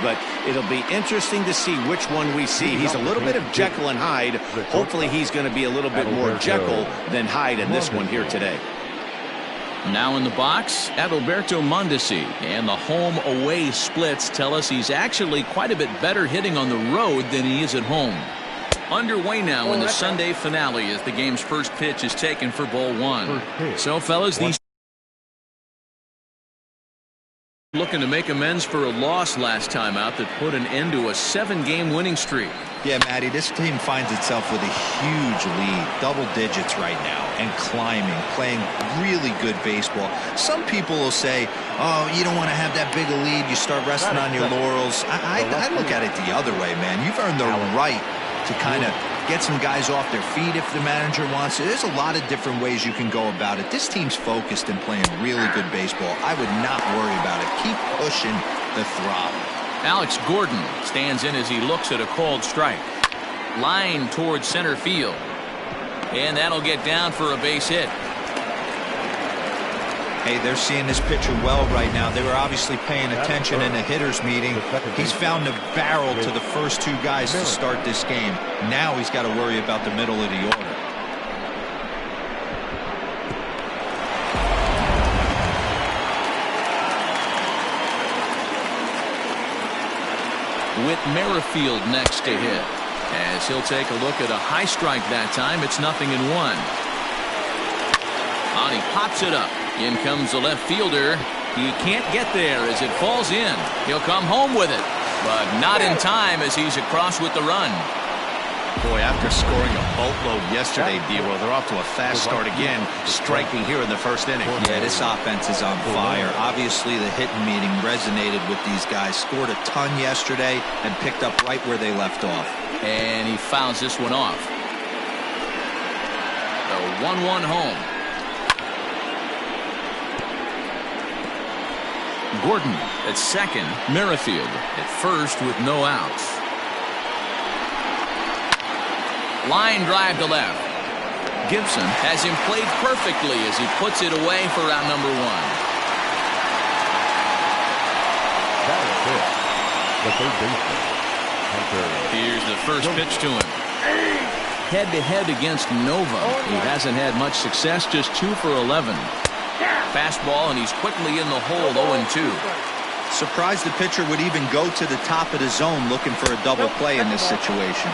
but it'll be interesting to see which one we see. He's a little bit of Jekyll and Hyde. Hopefully he's going to be a little bit more Jekyll than Hyde in this one here today. Now in the box, Adalberto Mondesi, and the home-away splits tell us he's actually quite a bit better hitting on the road than he is at home. Underway now in the Sunday finale as the game's first pitch is taken for ball one. So, fellas, these looking to make amends for a loss last time out that put an end to a 7-game winning streak. Yeah, Matty, this team finds itself with a huge lead, double digits right now, and climbing, playing really good baseball. Some people will say, oh, you don't want to have that big a lead, you start resting on your laurels. I look at it the other way, man. You've earned the right to kind of get some guys off their feet if the manager wants to. There's a lot of different ways you can go about it. This team's focused and playing really good baseball. I would not worry about it. Keep pushing the throttle. Alex Gordon stands in as he looks at a called strike. Line towards center field. And that'll get down for a base hit. Hey, they're seeing this pitcher well right now. They were obviously paying attention in the hitters meeting. He's found a barrel to the first two guys to start this game. Now he's got to worry about the middle of the order. Whit Merrifield next to hit, as he'll take a look at a high strike that time. It's 0-1. And he pops it up. In comes the left fielder. He can't get there as it falls in. He'll come home with it, but not in time as he's across with the run. Boy, after scoring a boatload yesterday, D-Roll, they're off to a fast start again, striking here in the first inning. Yeah, this offense is on fire. Obviously, the hitting meeting resonated with these guys. Scored a ton yesterday and picked up right where they left off. And he fouls this one off. The 1-1 home. Gordon at second, Merrifield at first with no outs. Line drive to left. Gibson has him played perfectly as he puts it away for out number one. That is it. The third baseman. Here's the first pitch to him. Head-to-head against Nova, who hasn't had much success, just 2 for 11. Fastball, and he's quickly in the hole, 0-2. Surprised the pitcher would even go to the top of the zone looking for a double play in this situation.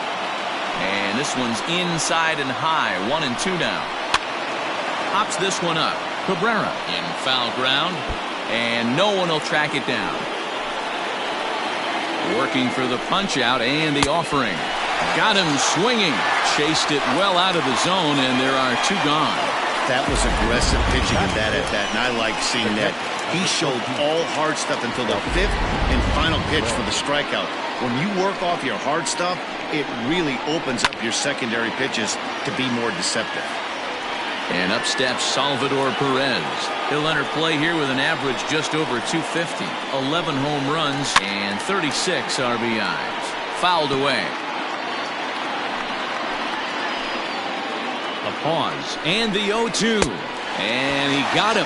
And this one's inside and high, 1-2 now. Pops this one up. Cabrera in foul ground, and no one will track it down. Working for the punch out and the offering. Got him swinging. Chased it well out of the zone, and there are 2 gone. That was aggressive pitching in that at bat, and I like seeing that. He showed all hard stuff until the 5th and final pitch for the strikeout. When you work off your hard stuff, it really opens up your secondary pitches to be more deceptive. And up steps Salvador Perez. He'll enter play here with an average just over 250, 11 home runs, and 36 RBIs. Fouled away. A pause, and the 0-2. And he got him.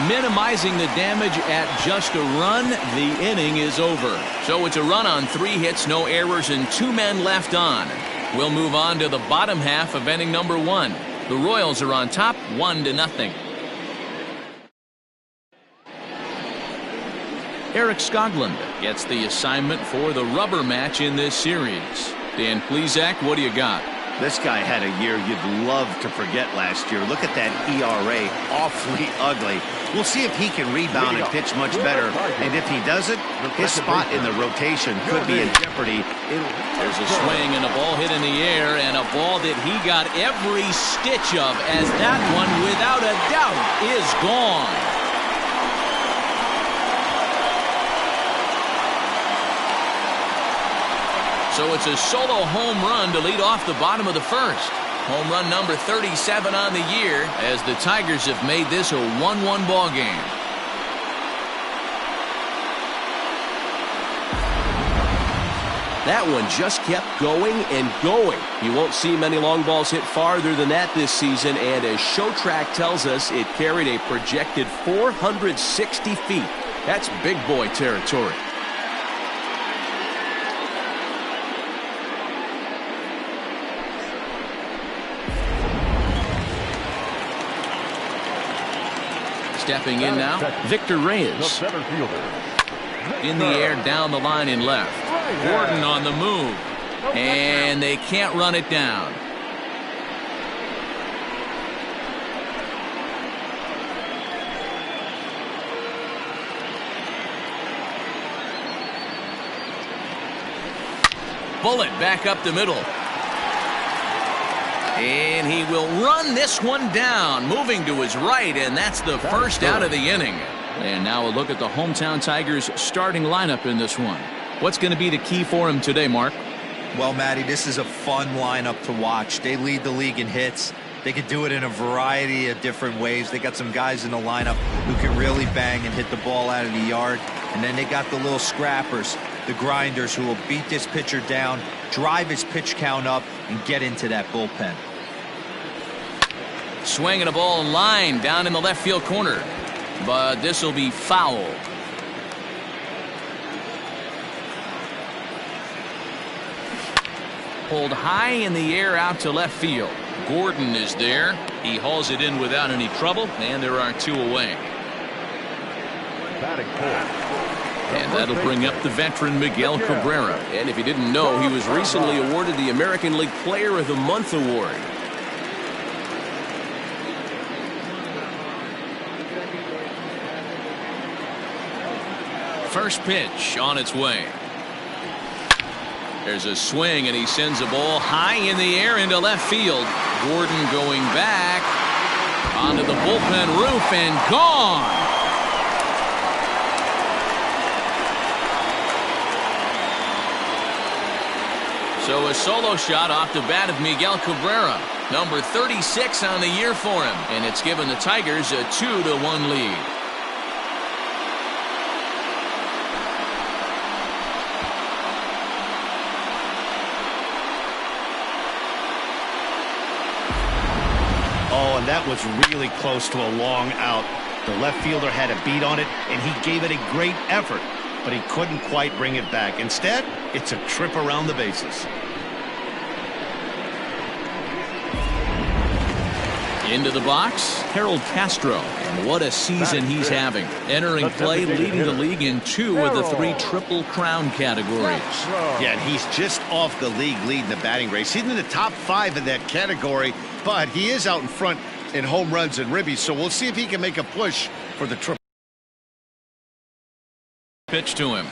Minimizing the damage at just a run. The inning is over. So it's a run on 3 hits, no errors, and 2 men left on. We'll move on to the bottom half of inning number 1. The Royals are on top, 1-0. Eric Skoglund gets the assignment for the rubber match in this series. Dan Plesac, what do you got? This guy had a year you'd love to forget last year. Look at that ERA, awfully ugly. We'll see if he can rebound and pitch much better. And if he doesn't, his spot in the rotation could be in jeopardy. There's a swing and a ball hit in the air, and a ball that he got every stitch of, as that one, without a doubt, is gone. So it's a solo home run to lead off the bottom of the first. Home run number 37 on the year, as the Tigers have made this a 1-1 ball game. That one just kept going and going. You won't see many long balls hit farther than that this season, and as ShowTrack tells us, it carried a projected 460 feet. That's big boy territory. Stepping in now, Victor The Reyes. center fielder. In the air, down the line and left. Gordon on the move. And they can't run it down. Bullet back up the middle. And he will run this one down, moving to his right, and that's the first out of the inning. And now a look at the hometown Tigers starting lineup in this one. What's going to be the key for him today, Mark? Well, Matty, this is a fun lineup to watch. They lead the league in hits. They could do it in a variety of different ways. They got some guys in the lineup who can really bang and hit the ball out of the yard. And then they got the little scrappers, the grinders, who will beat this pitcher down, drive his pitch count up, and get into that bullpen. Swinging a ball in line down in the left field corner. But this will be foul. Pulled high in the air out to left field. Gordon is there. He hauls it in without any trouble, and there are two away. Batting fourth. And that'll bring up the veteran Miguel Cabrera. And if you didn't know, he was recently awarded the American League Player of the Month award. First pitch on its way. There's a swing, and he sends a ball high in the air into left field. Gordon going back onto the bullpen roof and gone. So a solo shot off the bat of Miguel Cabrera, number 36 on the year for him, and it's given the Tigers a 2-1 lead. Oh, and that was really close to a long out. The left fielder had a beat on it, and he gave it a great effort, but he couldn't quite bring it back. Instead, it's a trip around the bases. Into the box, Harold Castro. And what a season he's having. Entering play, leading the league in 2 of the 3 Triple Crown categories. Yeah, and he's just off the league leading the batting race. He's in the top 5 in that category, but he is out in front in home runs and ribbies, so we'll see if he can make a push for the triple. Pitch to him.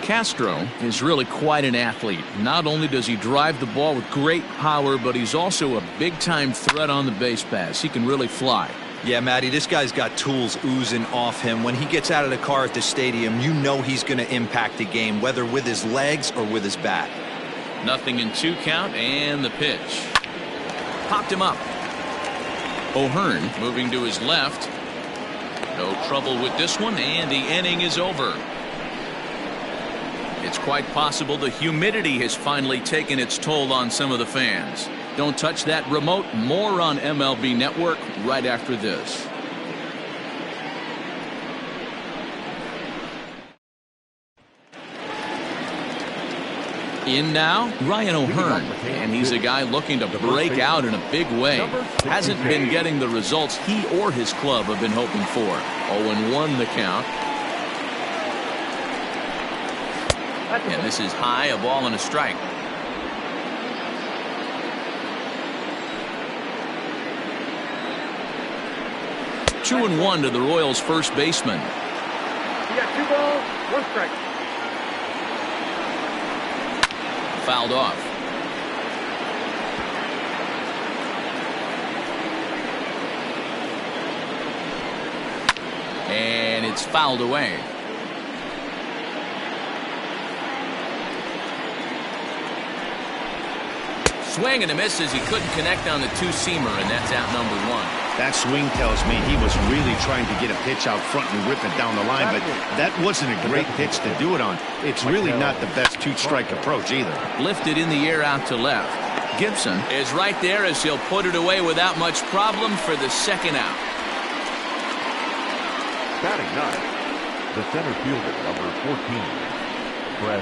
Castro is really quite an athlete. Not only does he drive the ball with great power, but he's also a big-time threat on the base pass. He can really fly. Yeah, Matty, this guy's got tools oozing off him. When he gets out of the car at the stadium, you know he's going to impact the game, whether with his legs or with his bat. Nothing in 2 count, and the pitch. Popped him up. O'Hearn moving to his left. No trouble with this one, and the inning is over. It's quite possible the humidity has finally taken its toll on some of the fans. Don't touch that remote. More on MLB Network right after this. In now, Ryan O'Hearn, and he's a guy looking to break out in a big way. Hasn't been getting the results he or his club have been hoping for. 0-1 the count. And this is high, a ball and a strike. Two and 1 to the Royals' first baseman. You got 2 balls, 1 strike. Fouled off. And it's fouled away. Swing and a miss as he couldn't connect on the 2-seamer, and that's out number 1. That swing tells me he was really trying to get a pitch out front and rip it down the line, but that wasn't a great pitch to do it on. It's really not the best 2-strike approach either. Lifted in the air out to left. Gibson is right there as he'll put it away without much problem for the second out. Batting 9, the center fielder, number 14, Brett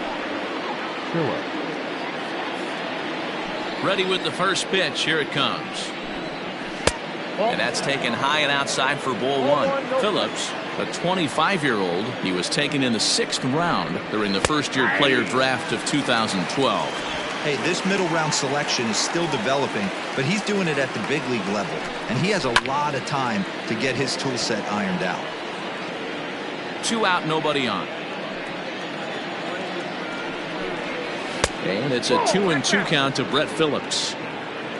Phillips. Ready with the first pitch. Here it comes. And that's taken high and outside for ball one. Phillips, a 25-year-old, he was taken in the 6th round during the first-year player draft of 2012. Hey, this middle round selection is still developing, but he's doing it at the big league level, and he has a lot of time to get his tool set ironed out. 2 out, nobody on. And it's a 2-2 count to Brett Phillips.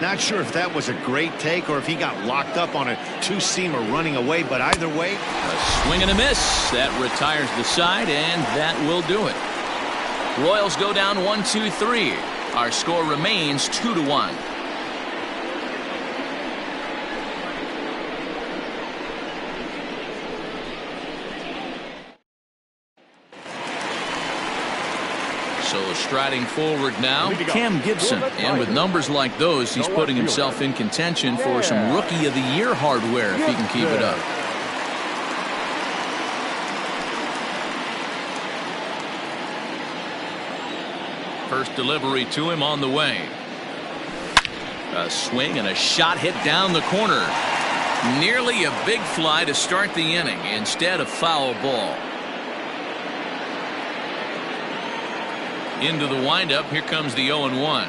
Not sure if that was a great take or if he got locked up on a two-seamer running away, but either way. A swing and a miss. That retires the side, and that will do it. Royals go down 1-2-3. Our score remains 2-1. So striding forward now, Cam Gibson. And with numbers like those, he's putting himself in contention for some Rookie of the Year hardware if he can keep it up. First delivery to him on the way. A swing and a shot hit down the corner. Nearly a big fly to start the inning. Instead, a foul ball. Into the windup. Here comes the 0-1.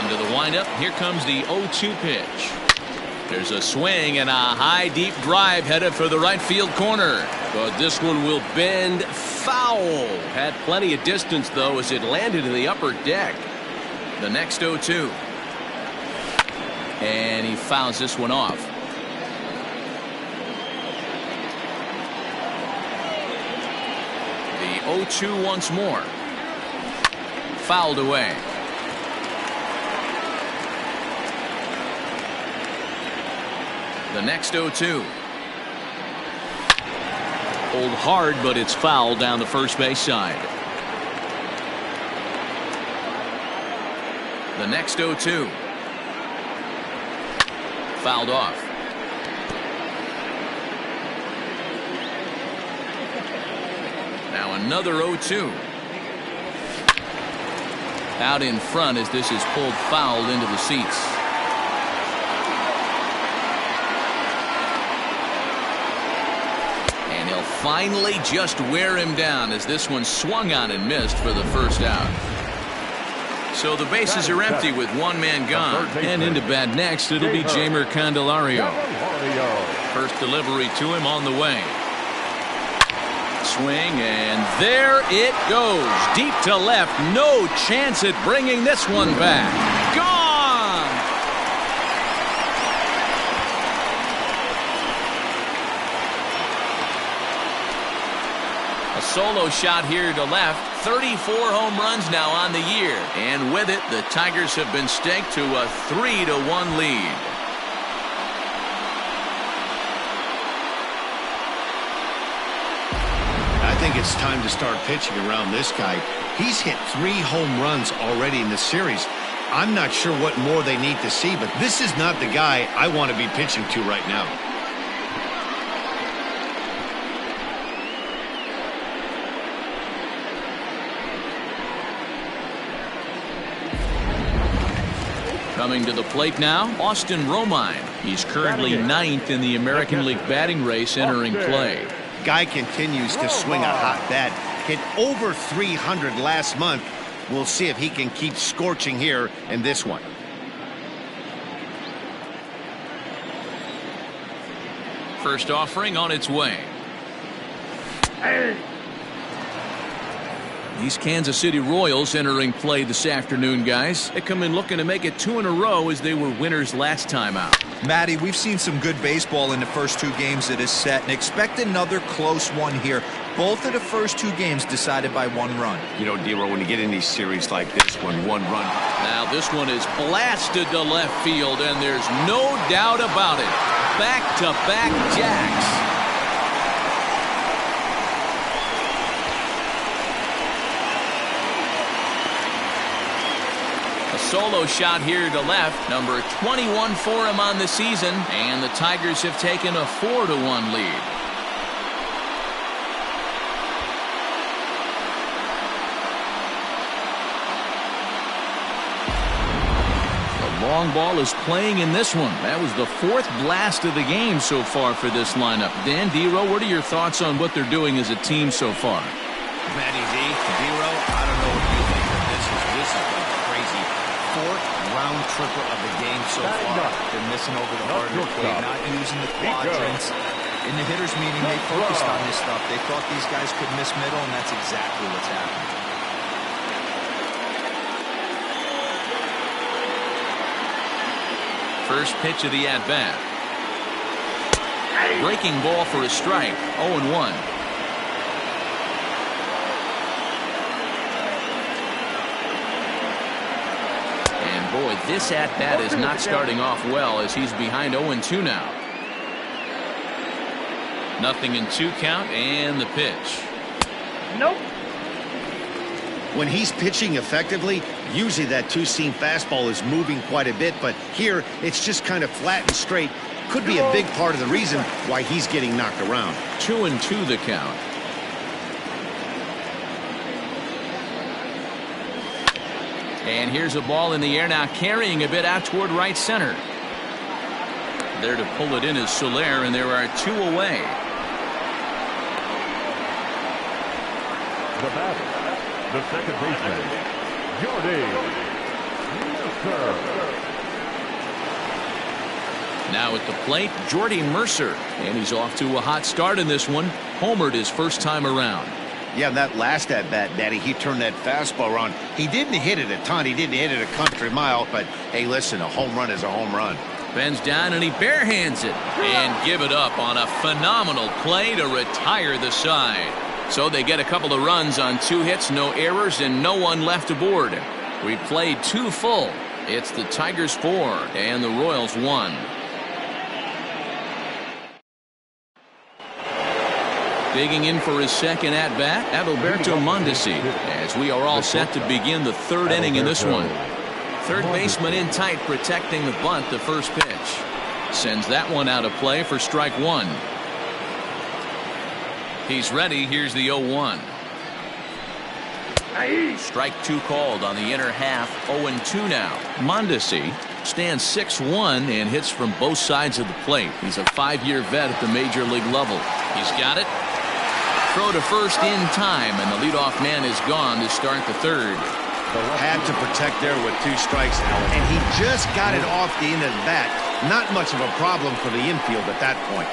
Into the windup. Here comes the 0-2 pitch. There's a swing and a high deep drive headed for the right field corner. But this one will bend foul. Had plenty of distance though as it landed in the upper deck. The next 0-2. And he fouls this one off. The 0-2 once more. Fouled away. The next 0-2. Hold hard, but it's fouled down the first base side. The next 0-2. Fouled off. Now another 0-2. Out in front as this is pulled foul into the seats. And he'll finally just wear him down as this one swung on and missed for the first out. So the bases are empty with one man gone. And into bat next, it'll be Jeimer Candelario. First delivery to him on the way. Swing, and there it goes. Deep to left. No chance at bringing this one back. Gone! A solo shot here to left. 34 home runs now on the year. And with it, the Tigers have been staked to a 3-1 lead. I think it's time to start pitching around this guy. He's hit 3 home runs already in the series. I'm not sure what more they need to see, but this is not the guy I want to be pitching to right now. Coming to the plate now, Austin Romine. He's currently 9th in the American League batting race entering play. Guy continues to swing a hot bat. Hit over 300 last month. We'll see if he can keep scorching here in this one. First offering on its way. These Kansas City Royals entering play this afternoon, guys. They come in looking to make it 2 in a row as they were winners last time out. Matty, we've seen some good baseball in the first 2 games of this set, and expect another close one here. Both of the first 2 games decided by 1 run. You know, Dero, when you get in these series like this one, 1 run. Now this one is blasted to left field, and there's no doubt about it. Back-to-back jacks. Solo shot here to left, number 21 for him on the season, and the Tigers have taken a 4-1 lead. Long ball is playing in this one. That was the 4th blast of the game so far for this lineup. Dan Dero, what are your thoughts on what they're doing as a team so far? Matty Dero, I don't know what you think, but this is like crazy. 4th round tripper of the game so far. They're missing over the heart of the plate, not using the quadrants. In the hitters meeting, they focused on this stuff. They thought these guys could miss middle, and that's exactly what's happening. First pitch of the at-bat. Breaking ball for a strike. 0-1. And boy, this at-bat is not starting off well as he's behind 0-2 now. 0-2 count and the pitch. Nope. When he's pitching effectively, usually that two-seam fastball is moving quite a bit, but here it's just kind of flat and straight. Could be a big part of the reason why he's getting knocked around. 2-2 the count. And here's a ball in the air now, carrying a bit out toward right center. There to pull it in is Soler, and there are 2 away. The batter, the second baseman, Jordy Mercer. Now at the plate, Jordy Mercer, and he's off to a hot start in this one. Homered his first time around. Yeah, that last at-bat, Daddy, he turned that fastball around. He didn't hit it a ton. He didn't hit it a country mile, but hey, listen, a home run is a home run. Bends down and he barehands it and give it up on a phenomenal play to retire the side. So they get a couple of runs on 2 hits, no errors, and no one left aboard. We played 2 full. It's the Tigers 4 and the Royals 1. Digging in for his second at-bat, Adalberto Mondesi, as we are all set to begin the 3rd inning in this one. Third baseman in tight, protecting the bunt, the first pitch. Sends that one out of play for strike 1. He's ready. Here's the 0-1. Strike 2 called on the inner half. 0-2 now. Mondesi stands 6'1" and hits from both sides of the plate. He's a 5-year vet at the major league level. He's got it. Throw to first in time, and the leadoff man is gone to start the 3rd. Had to protect there with 2 strikes, and he just got it off the end of the bat. Not much of a problem for the infield at that point.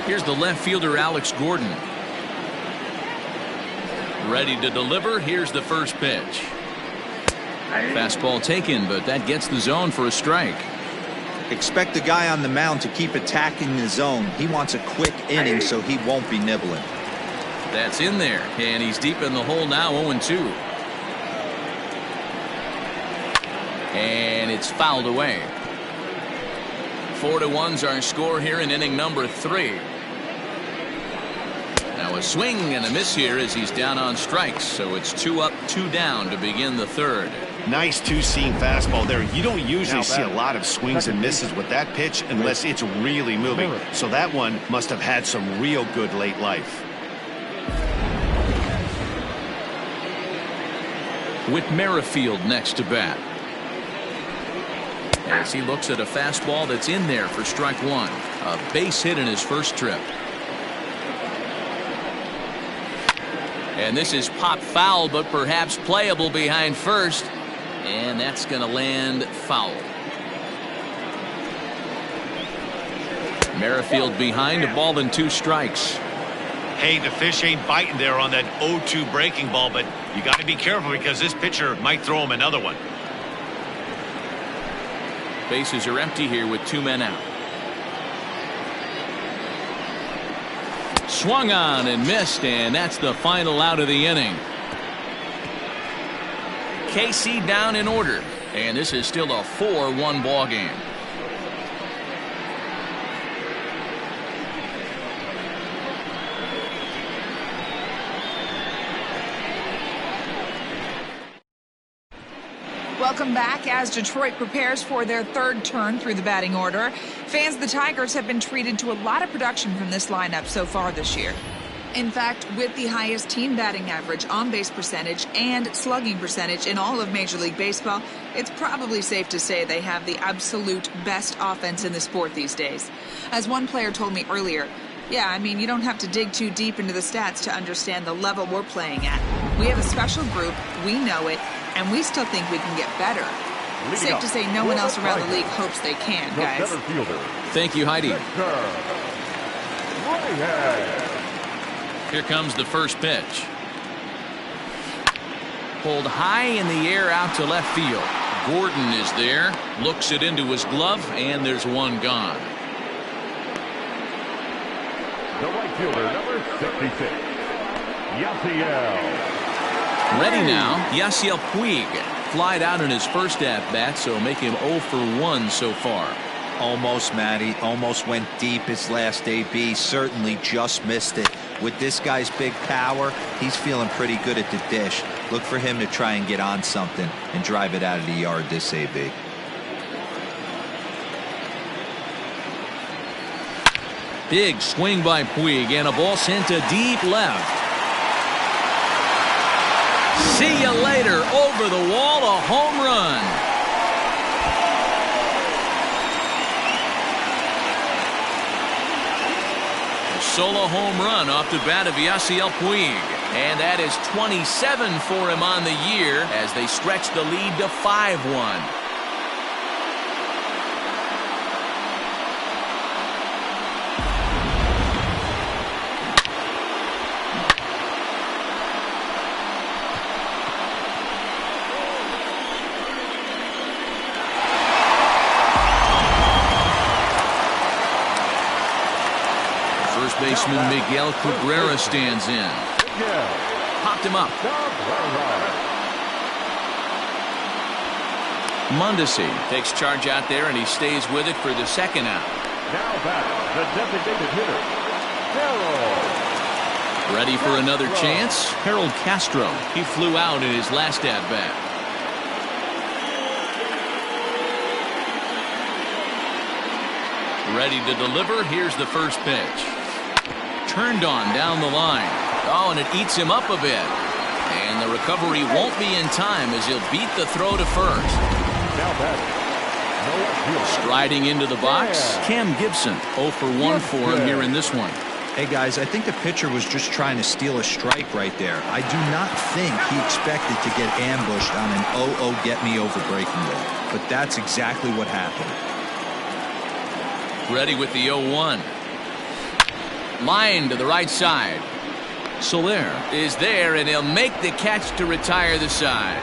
Here's the left fielder, Alex Gordon. Ready to deliver. Here's the first pitch. Fastball taken, but that gets the zone for a strike. Expect the guy on the mound to keep attacking the zone. He wants a quick inning, so he won't be nibbling. That's in there, and he's deep in the hole now, 0-2. And it's fouled away. 4-1's our score here in inning number 3. Now a swing and a miss here as he's down on strikes, so it's 2 up, 2 down to begin the 3rd. Nice two-seam fastball there. You don't usually see a lot of swings and misses with that pitch unless it's really moving. So that one must have had some real good late life. Whit Merrifield next to bat. As he looks at a fastball that's in there for strike 1. A base hit in his first trip. And this is pop foul, but perhaps playable behind first. And that's going to land foul. Merrifield behind, a ball and 2 strikes. Hey, the fish ain't biting there on that 0-2 breaking ball, but you got to be careful because this pitcher might throw him another one. Bases are empty here with 2 men out. Swung on and missed, and that's the final out of the inning. KC down in order, and this is still a 4-1 ball game. Welcome back as Detroit prepares for their 3rd turn through the batting order. Fans of the Tigers have been treated to a lot of production from this lineup so far this year. In fact, with the highest team batting average, on-base percentage, and slugging percentage in all of Major League Baseball, it's probably safe to say they have the absolute best offense in the sport these days. As one player told me earlier, yeah, I mean, you don't have to dig too deep into the stats to understand the level we're playing at. We have a special group, we know it, and we still think we can get better. Safe to say no one else around the league hopes they can, guys. Thank you, Heidi. Here comes the first pitch. Pulled high in the air out to left field. Gordon is there, looks it into his glove, and there's one gone. The right fielder, number 66, Yasiel. Ready now, Yasiel Puig. Flied out in his first at-bat, so make him 0 for 1 so far. Almost, Matty. Almost went deep his last AB. Certainly just missed it. With this guy's big power, he's feeling pretty good at the dish. Look for him to try and get on something and drive it out of the yard this AB. Big swing by Puig, and a ball sent to deep left. See you later. Over the wall, a home run. A solo home run off the bat of Yasiel Puig. And that is 27 for him on the year as they stretch the lead to 5-1. Baseman Miguel Cabrera stands in. Popped him up. Mondesi takes charge out there, and he stays with it for the second out. Now back, the designated hitter, Harold. Ready for another chance? Harold Castro. He flew out in his last at-bat. Ready to deliver. Here's the first pitch. Turned on down the line. Oh, and it eats him up a bit. And the recovery won't be in time as he'll beat the throw to first. Striding into the box, Cam Gibson. 0 for 1 for him here in this one. Hey, guys, I think the pitcher was just trying to steal a strike right there. I do not think he expected to get ambushed on an 0-0 get-me-over breaking ball. But that's exactly what happened. Ready with the 0-1. Line to the right side. Soler is there, and he'll make the catch to retire the side.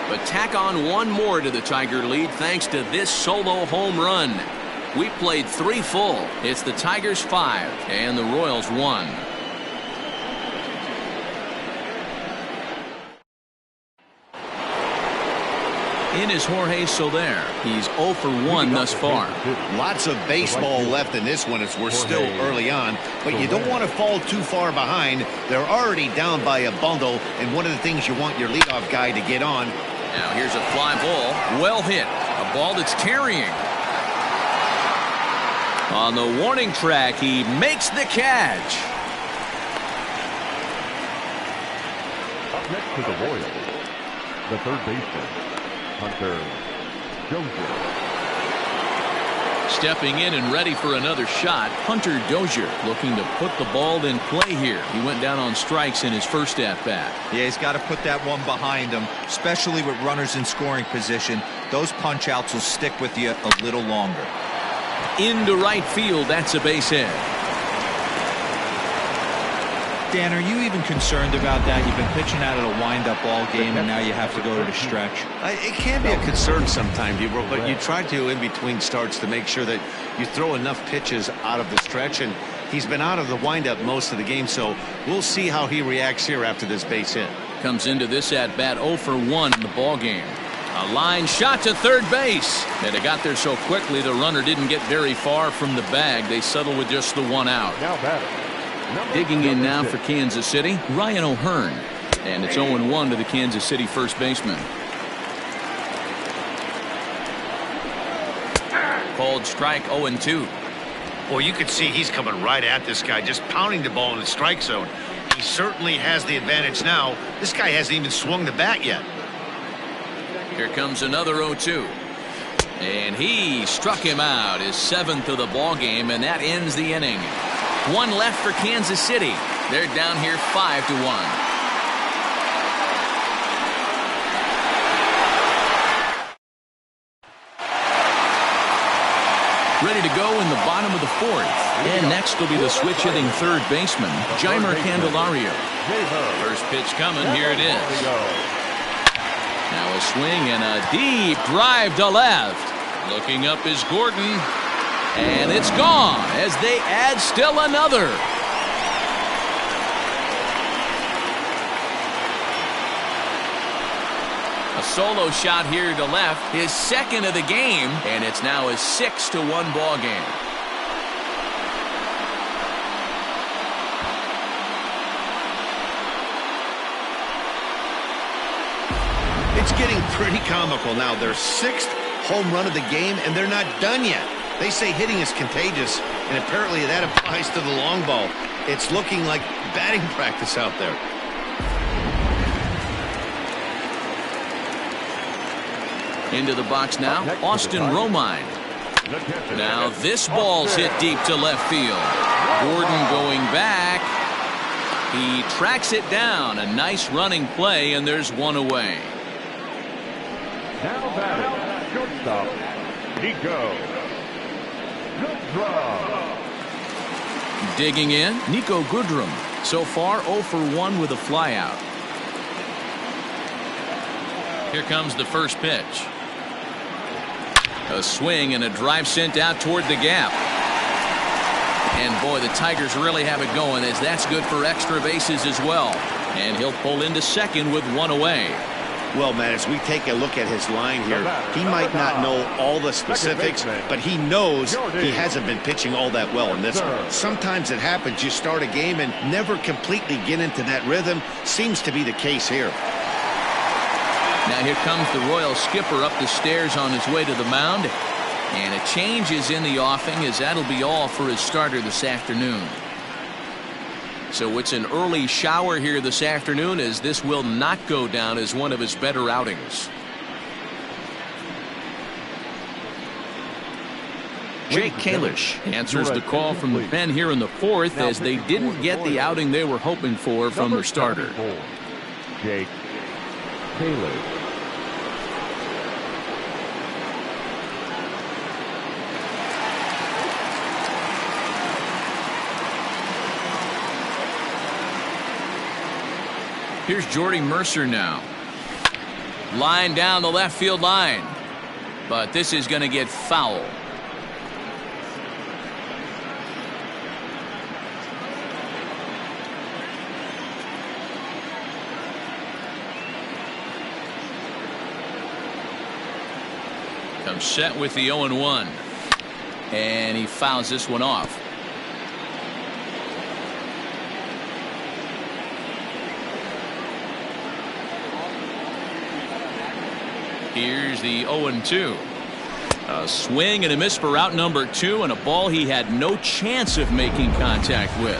But tack on one more to the Tiger lead thanks to this solo home run. We played 3 full. It's the Tigers 5 and the Royals 1. In is Jorge Soler. He's 0 for 1 thus far. Lots of baseball left in this one as we're still early on, but you don't want to fall too far behind. They're already down by a bundle, and one of the things you want your leadoff guy to get on. Now here's a fly ball. Well hit. A ball that's carrying. On the warning track, he makes the catch. Up next to the Royals, the third baseman, Hunter Dozier. Stepping in and ready for another shot, Hunter Dozier looking to put the ball in play here. He went down on strikes in his first at-bat. Yeah, he's got to put that one behind him, especially with runners in scoring position. Those punch-outs will stick with you a little longer. Into right field, that's a base hit. Dan, are you even concerned about that? You've been pitching out of a wind-up ball game, and now you have to go to the stretch. It can be a concern sometimes, but you try to, in between starts, to make sure that you throw enough pitches out of the stretch, and he's been out of the wind-up most of the game, so we'll see how he reacts here after this base hit. Comes into this at-bat 0 for 1 in the ball game. A line shot to third base. And it got there so quickly the runner didn't get very far from the bag. They settled with just the one out. Now batter. Digging in now for Kansas City, Ryan O'Hearn. And it's 0-1 to the Kansas City first baseman. Called strike 0-2. Well, you can see he's coming right at this guy, just pounding the ball in the strike zone. He certainly has the advantage now. This guy hasn't even swung the bat yet. Here comes another 0-2. And he struck him out, his 7th of the ball game, and that ends the inning. One left for Kansas City. They're down here 5-1. Ready to go in the bottom of the 4th. And next will be the switch-hitting third baseman, Jeimer Candelario. First pitch coming. Here it is. Now a swing and a deep drive to left. Looking up is Gordon. And it's gone as they add still another. A solo shot here to left, his 2nd of the game, and it's now a 6-1 ball game. It's getting pretty comical now. Their 6th home run of the game, and they're not done yet. They say hitting is contagious, and apparently that applies to the long ball. It's looking like batting practice out there. Into the box now, Austin Romine. Now this ball's hit deep to left field. Gordon going back. He tracks it down. A nice running play, and there's one away. Now batting, shortstop, Nico Goodrum. Digging in, Nico Goodrum. So far 0 for 1 with a flyout. Here comes the first pitch. A swing and a drive sent out toward the gap. And boy, the Tigers really have it going, as that's good for extra bases as well. And he'll pull into second with one away. Well, man, as we take a look at his line here, he might not know all the specifics, but he knows he hasn't been pitching all that well in this one. Sometimes it happens. You start a game and never completely get into that rhythm. Seems to be the case here. Now here comes the Royal skipper up the stairs on his way to the mound. And a change is in the offing, as that'll be all for his starter this afternoon. So it's an early shower here this afternoon, as this will not go down as one of his better outings. Jake Kalish answers the call from the pen here in the 4th, as they didn't get the outing they were hoping for from their starter. Jake Kalish. Here's Jordy Mercer now. Line down the left field line. But this is going to get foul. Comes set with the 0-1. And he fouls this one off. Here's the 0-2. A swing and a miss for out number 2, and a ball he had no chance of making contact with.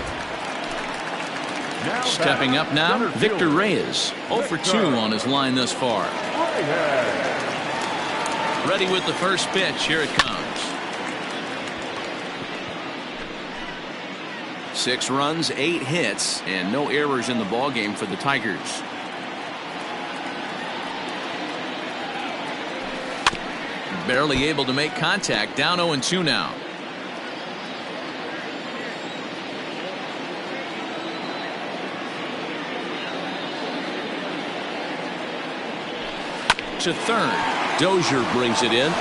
Stepping up now, Victor Reyes. 0 for 2 on his line thus far. Ready with the first pitch. Here it comes. 6 runs, 8 hits, and no errors in the ballgame for the Tigers. Barely able to make contact. Down 0-2 now. To third. Dozier brings it in.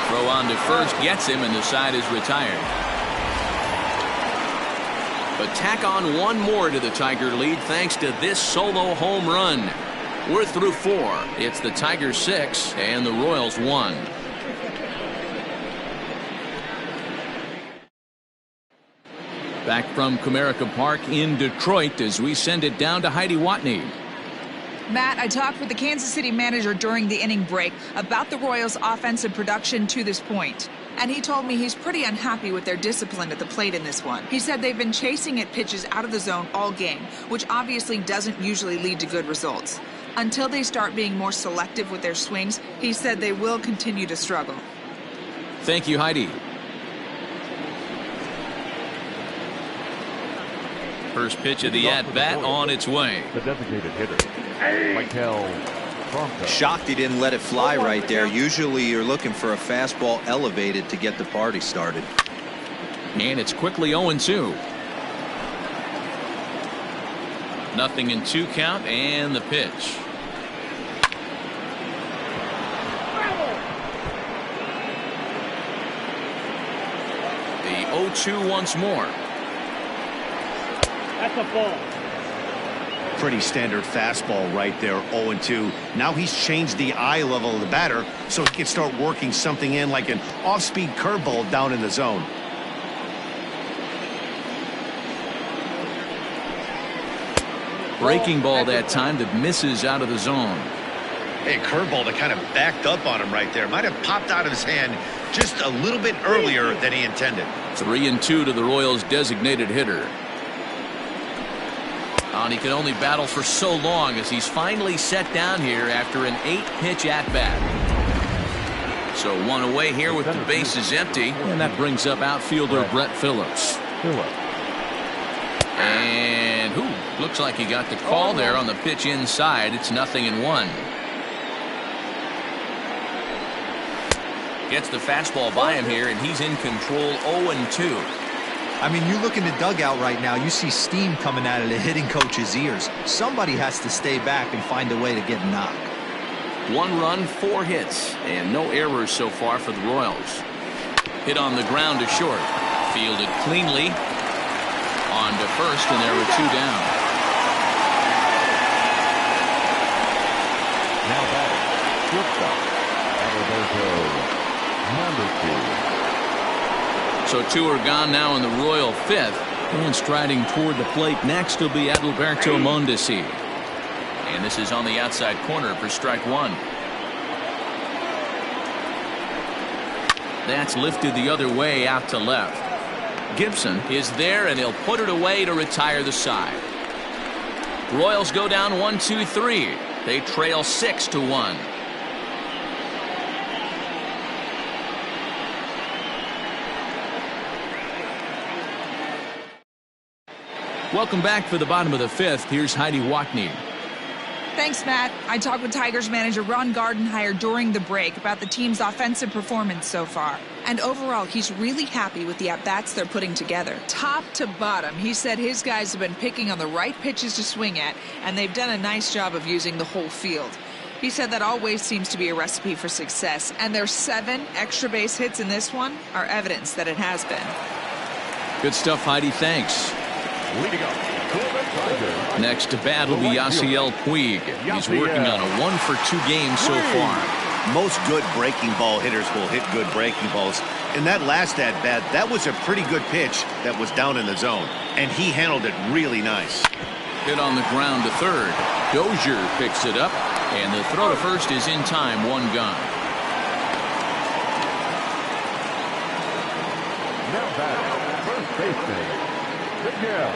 Throw on to first gets him, and the side is retired. But tack on one more to the Tiger lead thanks to this solo home run. We're through 4. It's the Tigers 6 and the Royals 1. Back from Comerica Park in Detroit as we send it down to Heidi Watney. Matt, I talked with the Kansas City manager during the inning break about the Royals' offensive production to this point. and he told me he's pretty unhappy with their discipline at the plate in this one. He said they've been chasing at pitches out of the zone all game, which obviously doesn't usually lead to good results. Until they start being more selective with their swings, he said they will continue to struggle. Thank you, Heidi. First pitch of the at-bat on its way. The designated hitter, Michael Franco. Shocked he didn't let it fly right there. Usually you're looking for a fastball elevated to get the party started. And it's quickly 0-2. Nothing in 2 count, and the pitch. The 0-2 once more. That's a ball. Pretty standard fastball right there, 0-2. Now he's changed the eye level of the batter so he can start working something in like an off-speed curveball down in the zone. Breaking ball that time that misses out of the zone. Hey, curveball that kind of backed up on him right there. Might have popped out of his hand just a little bit earlier than he intended. 3-2 to the Royals' designated hitter. And he can only battle for so long as he's finally set down here after an 8-pitch at-bat. So 1 away here with the bases empty, and that brings up outfielder Brett Phillips. And looks like he got the call there on the pitch inside. It's 0-1. Gets the fastball by him here, and he's in control. 0-2. I mean, you look in the dugout right now, you see steam coming out of the hitting coach's ears. Somebody has to stay back and find a way to get a knock. 1 run, 4 hits, and no errors so far for the Royals. Hit on the ground to short. Fielded cleanly. On to first, and there were 2 down. Now batting, shortstop, Adalberto Mondesi. So 2 are gone now in the Royal 5th. And striding toward the plate next will be Adalberto Mondesi. And this is on the outside corner for strike 1. That's lifted the other way out to left. Gibson is there, and he'll put it away to retire the side. Royals go down 1-2-3. They trail 6-1. Welcome back for the bottom of the 5th. Here's Heidi Watney. Thanks, Matt. I talked with Tigers manager Ron Gardenhire during the break about the team's offensive performance so far. And overall, he's really happy with the at-bats they're putting together. Top to bottom, he said his guys have been picking on the right pitches to swing at, and they've done a nice job of using the whole field. He said that always seems to be a recipe for success, and their 7 extra base hits in this one are evidence that it has been. Good stuff, Heidi. Thanks. Next to bat will be Yasiel Puig. He's working on a 1-for-2 game so far. Most good breaking ball hitters will hit good breaking balls. In that last at-bat, that was a pretty good pitch that was down in the zone, and he handled it really nice. Hit on the ground to third. Dozier picks it up, and the throw to first is in time. 1 gone. Now batting, first baseman, Miguel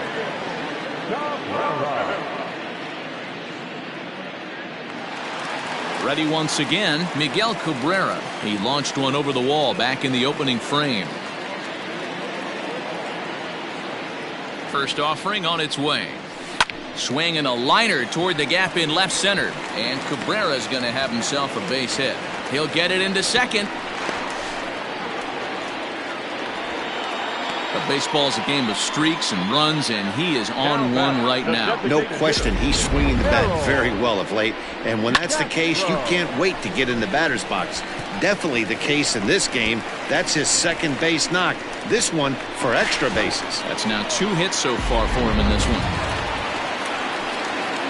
Cabrera. Ready once again, Miguel Cabrera. He launched one over the wall back in the opening frame. First offering on its way. Swinging a liner toward the gap in left center. And Cabrera's going to have himself a base hit. He'll get it into second. But baseball's a game of streaks and runs, and he is on one right now. No question, he's swinging the bat very well of late. And when that's the case, you can't wait to get in the batter's box. Definitely the case in this game. That's his second base knock. This one for extra bases. That's now 2 hits so far for him in this one.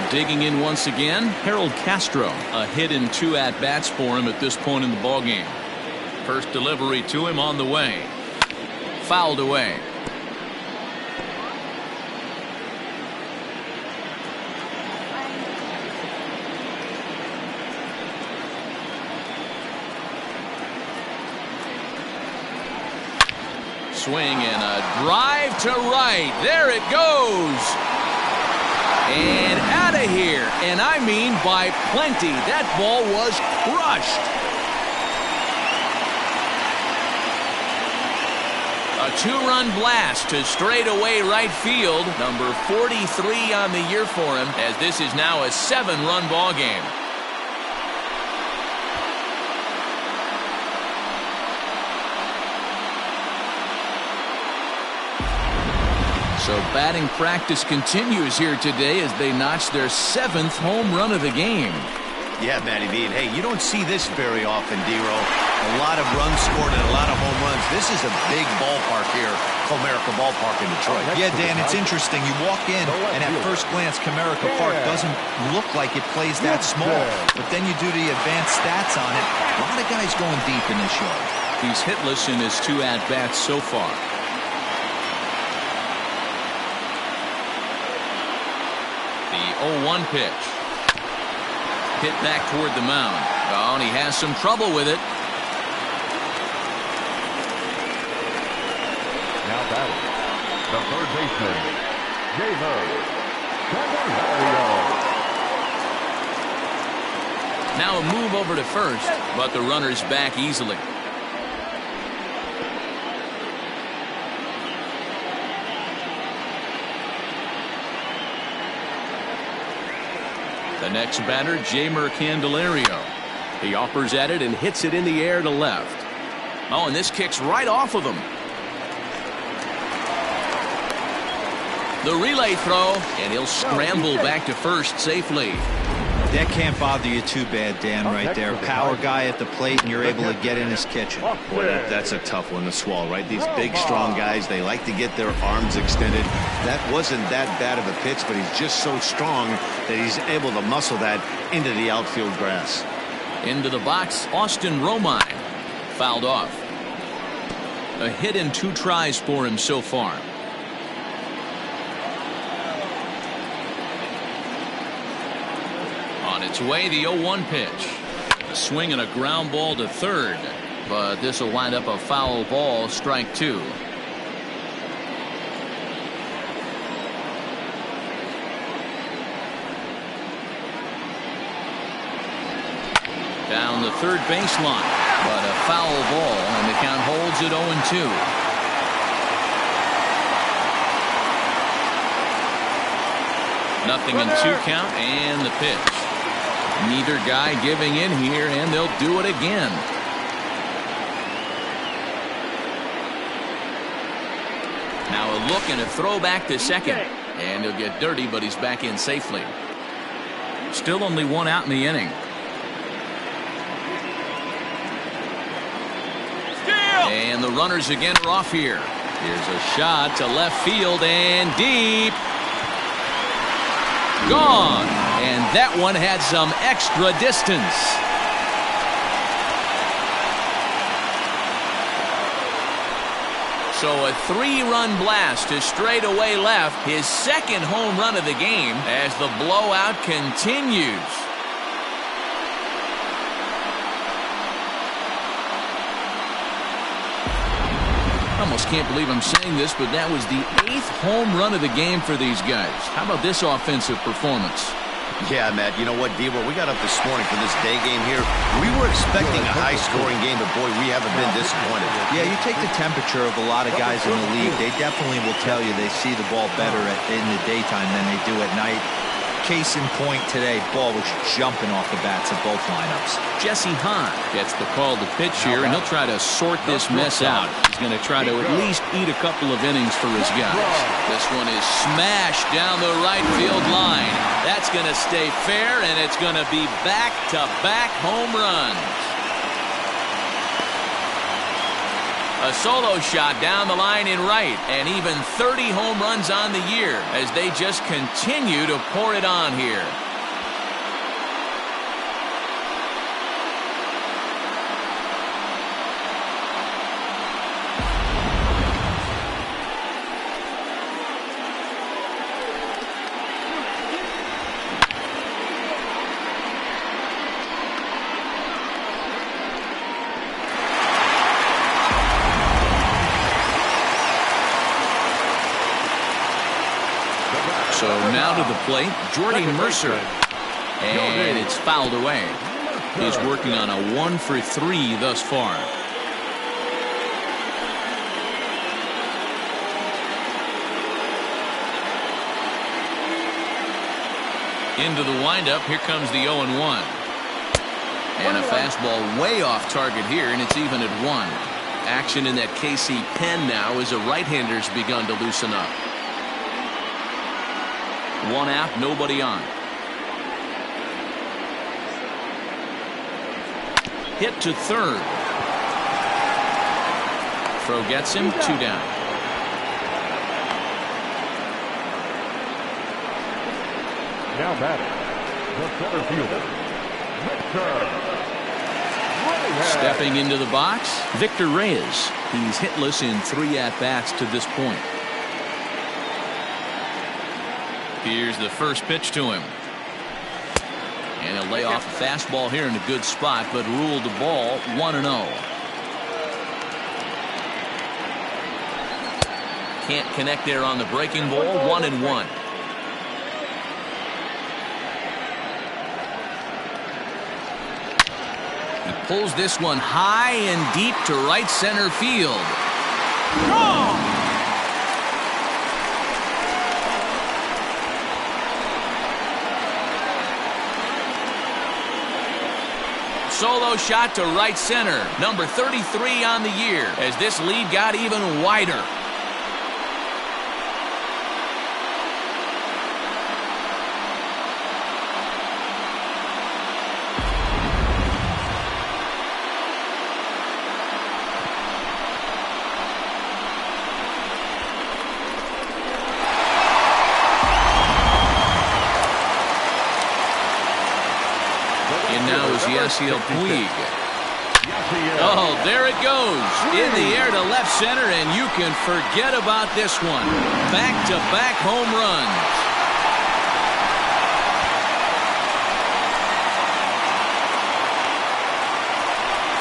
Digging in once again, Harold Castro. A hit in 2 at-bats for him at this point in the ballgame. First delivery to him on the way. Fouled away. swing and a drive to right. There it goes. And out of here. And I mean by plenty. That ball was crushed. A two-run blast to straightaway right field. Number 43 on the year for him, as this is now a 7-run ball game. So batting practice continues here today as they notch their 7th home run of the game. Yeah, Matty V. Hey, you don't see this very often, D-Row. A lot of runs scored and a lot of home runs. This is a big ballpark here, Comerica Ballpark in Detroit. Yeah, Dan, it's interesting. You walk in, and at first glance, Comerica Park doesn't look like it plays that small. But then you do the advanced stats on it. A lot of guys going deep in this yard. He's hitless in his 2 at-bats so far. The 0-1 pitch. Hit back toward the mound. Oh, and he has some trouble with it. Now batting, the third baseman, Javier Candelario. Now a move over to first, but the runner's back easily. The next batter, Jamer Candelario. He offers at it and hits it in the air to left. Oh, and this kicks right off of him. The relay throw, and he'll scramble back to first safely. That can't bother you too bad, Dan, right there. Power guy at the plate, and you're able to get in his kitchen. Boy, that's a tough one to swallow, right? These big, strong guys, they like to get their arms extended. That wasn't that bad of a pitch, but he's just so strong that he's able to muscle that into the outfield grass. Into the box, Austin Romine. Fouled off. A hit in 2 tries for him so far. On its way, the 0-1 pitch. A swing and a ground ball to third. But this will wind up a foul ball, strike 2. Down the third baseline. But a foul ball, and the count holds at 0-2. Nothing in 2 count, and the pitch. Neither guy giving in here, and they'll do it again. Now a look and a throw back to second. And he'll get dirty, but he's back in safely. Still only 1 out in the inning. And the runners again are off here. Here's a shot to left field and deep. Gone. And that one had some extra distance. So a 3-run blast to straightaway left. His 2nd home run of the game as the blowout continues. I almost can't believe I'm saying this, but that was the 8th home run of the game for these guys. How about this offensive performance? Yeah, Matt, you know what, Devo? We got up this morning for this day game here. We were expecting a high-scoring game, but, boy, we haven't been disappointed. Yeah, you take the temperature of a lot of guys in the league. They definitely will tell you they see the ball better in the daytime than they do at night. Case in point today, ball was jumping off the bats of both lineups. Jesse Hahn gets the call to pitch here, and he'll try to sort this mess out. He's going to try to at least eat a couple of innings for his guys. This one is smashed down the right field line. That's going to stay fair, and it's going to be back-to-back home runs. A solo shot down the line in right, and even 30 home runs on the year as they just continue to pour it on here. plate, Jordy Mercer. And it's fouled away. He's working on a 1-for-3 thus far. Into the windup. Here comes the 0-1. And a fastball way off target here, and it's even at 1. Action in that KC pen now as a right-hander's begun to loosen up. One out, nobody on. Hit to third. Throw gets him, 2 down. Now batting, the center fielder, Victor. Stepping into the box, Victor Reyes. He's hitless in 3 at-bats to this point. Here's the first pitch to him. And he'll lay off a fastball here in a good spot, but ruled the ball 1-0. Can't connect there on the breaking ball, 1-1. He pulls this one high and deep to right center field. Gone! Solo shot to right center. Number 33 on the year as this lead got even wider. Yasiel Puig. Oh, there it goes. In the air to left center, and you can forget about this one. Back-to-back home runs.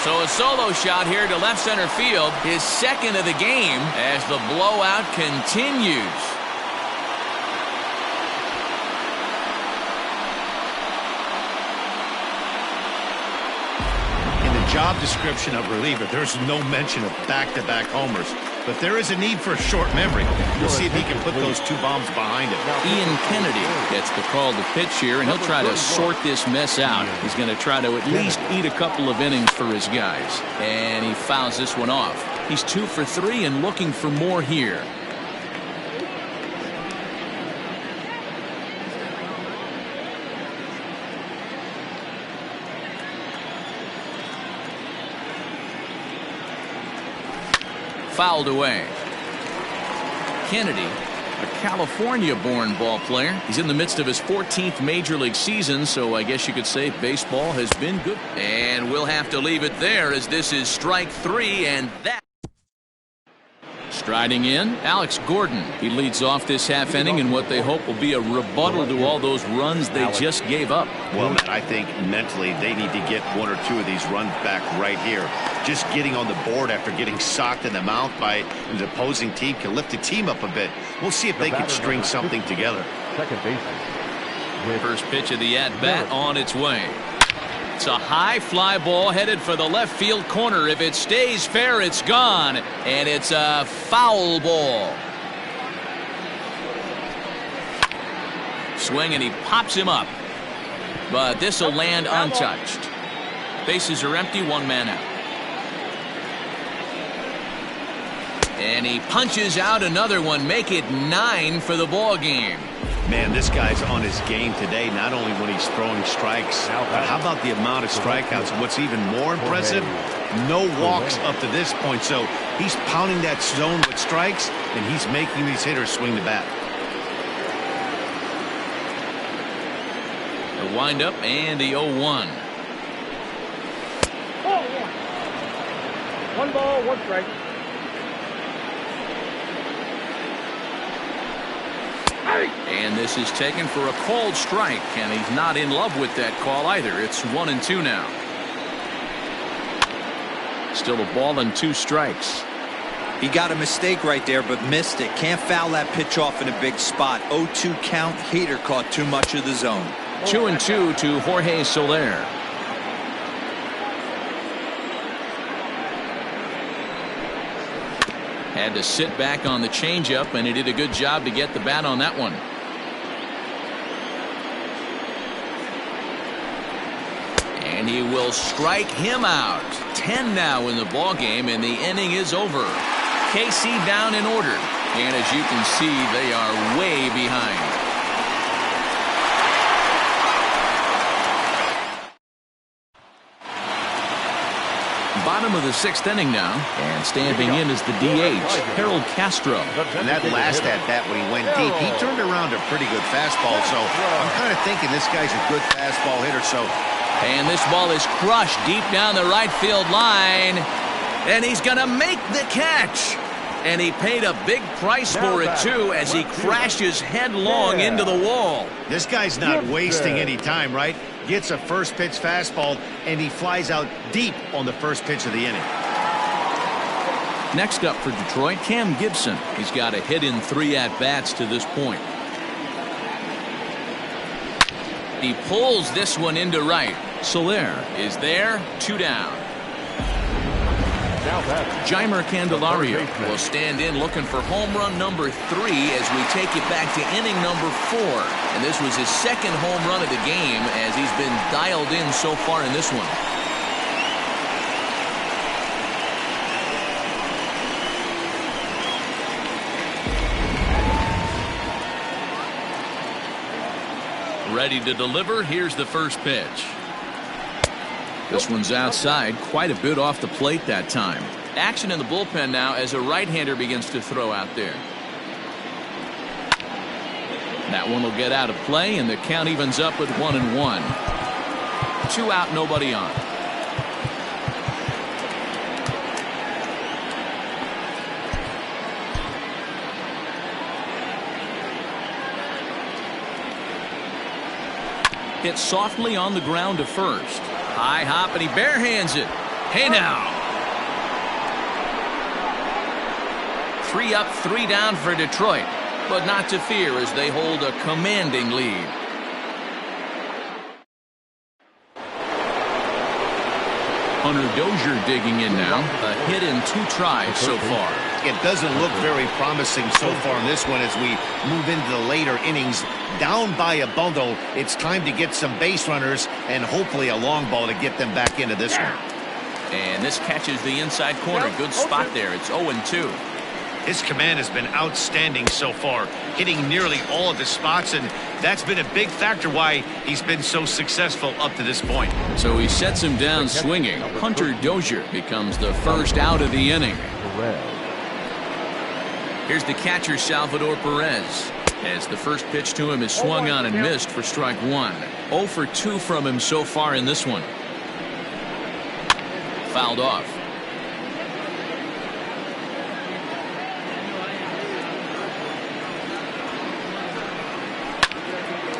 So a solo shot here to left center field, his second of the game as the blowout continues. Job description of reliever, there's no mention of back-to-back homers, but there is a need for a short memory. We'll see if he can put those 2 bombs behind him. Ian Kennedy gets the call to pitch here, and he'll try to sort this mess out. He's going to try to at least eat a couple of innings for his guys, and he fouls this one off. He's 2 for 3 and looking for more here. Fouled away. Kennedy, a California-born ball player. He's in the midst of his 14th major league season, so I guess you could say baseball has been good. And we'll have to leave it there as this is strike 3, and that. Striding in, Alex Gordon. He leads off this half inning in what they hope will be a rebuttal to all those runs they just gave up. Well, Matt, I think mentally they need to get 1 or 2 of these runs back right here. Just getting on the board after getting socked in the mouth by an opposing team can lift the team up a bit. We'll see if they can string something together. Second baseman. First pitch of the at-bat on its way. It's a high fly ball headed for the left field corner. If it stays fair, it's gone. And it's a foul ball. Swing, and he pops him up. But this will land untouched. Bases are empty, 1 man out. And he punches out another one, make it 9 for the ball game. Man, this guy's on his game today, not only when he's throwing strikes, but how about the amount of strikeouts? What's even more impressive, no walks up to this point. So he's pounding that zone with strikes, and he's making these hitters swing the bat. The windup and the 0-1. 1 ball, 1 strike. And this is taken for a called strike, and he's not in love with that call either. It's 1-2 now. Still a ball and 2 strikes. He got a mistake right there, but missed it. Can't foul that pitch off in a big spot. 0-2 count. Hader caught too much of the zone. 2-2 to Jorge Soler. Had to sit back on the changeup, and he did a good job to get the bat on that one. And he will strike him out. 10 now in the ball game, and the inning is over. KC down in order, and as you can see, they are way behind. Bottom of the 6th inning now, and standing in is the DH, Harold Castro. And that last at-bat when he went deep, he turned around a pretty good fastball, so I'm kind of thinking this guy's a good fastball hitter. And this ball is crushed deep down the right field line, and he's going to make the catch. And he paid a big price for it, too, as he crashes headlong into the wall. This guy's not wasting any time, right? Gets a first pitch fastball, and he flies out deep on the first pitch of the inning. Next up for Detroit, Cam Gibson. He's got a hit in 3 at-bats to this point. He pulls this one into right. Soler is there, 2 down. Jeimer Candelario will stand in looking for home run number 3 as we take it back to inning number 4. And this was his 2nd home run of the game as he's been dialed in so far in this one. Ready to deliver. Here's the first pitch. This one's outside, quite a bit off the plate that time. Action in the bullpen now as a right-hander begins to throw out there. That one will get out of play, and the count evens up with 1-1. 2 out, nobody on. Hit softly on the ground to first. High hop, and he barehands it. Hey now. 3 up, 3 down for Detroit, but not to fear as they hold a commanding lead. Hunter Dozier digging in now. A hit in 2 tries so far. It doesn't look very promising so far in this one as we move into the later innings. Down by a bundle, it's time to get some base runners and hopefully a long ball to get them back into this one. And this catches the inside corner. Good spot there. It's 0-2. His command has been outstanding so far, hitting nearly all of his spots, and that's been a big factor why he's been so successful up to this point. So he sets him down swinging. Hunter Dozier becomes the first out of the inning. Here's the catcher, Salvador Perez, as the first pitch to him is swung on and missed for strike 1. 0 for 2 from him so far in this one. Fouled off.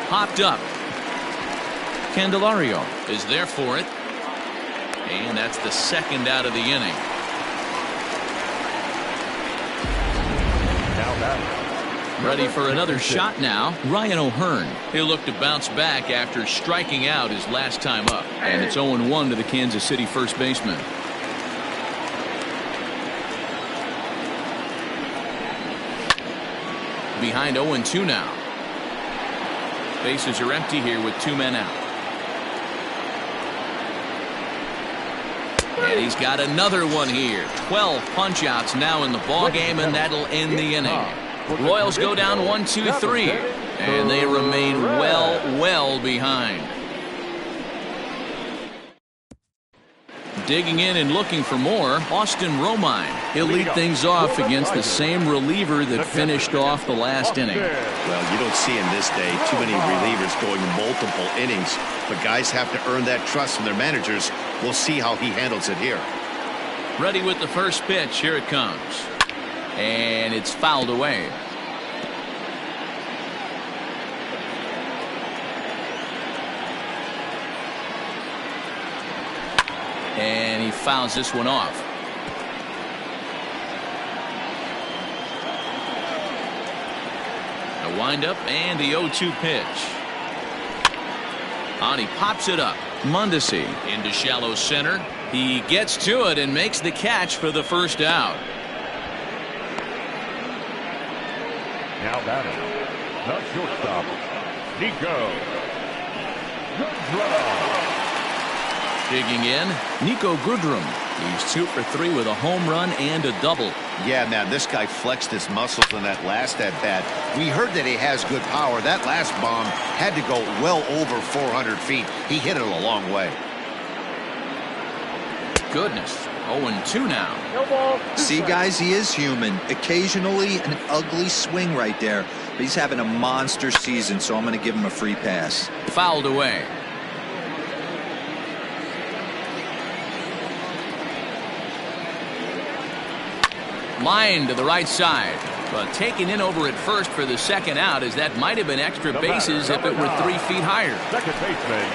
Hopped up. Candelario is there for it. And that's the 2nd out of the inning. Ready for another shot now. Ryan O'Hearn. He'll look to bounce back after striking out his last time up. And it's 0-1 to the Kansas City first baseman. Behind 0-2 now. Bases are empty here with 2 men out. And he's got another one here. 12 punch-outs now in the ball game, and that'll end the inning. Royals go down 1-2-3, and they remain well behind. Digging in and looking for more, Austin Romine. He'll lead things off against the same reliever that finished off the last inning. Well, you don't see in this day too many relievers going multiple innings, but guys have to earn that trust from their managers. We'll see how he handles it here. Ready with the first pitch. Here it comes. And it's fouled away. And he fouls this one off. The windup and the 0-2 pitch. On he pops it up. Mondesi into shallow center. He gets to it and makes the catch for the first out. Now batting, the shortstop, Nico Goodrum. Digging in, Nico Goodrum. He's 2 for 3 with a home run and a double. Yeah, man, this guy flexed his muscles in that last at-bat. We heard that he has good power. That last bomb had to go well over 400 feet. He hit it a long way. Goodness. 0-2 now. No ball. See, guys, he is human. Occasionally an ugly swing right there. But he's having a monster season, so I'm going to give him a free pass. Fouled away. Line to the right side. But taken in over at first for the second out, as that might have been extra bases if it were 3 feet higher. Second baseman,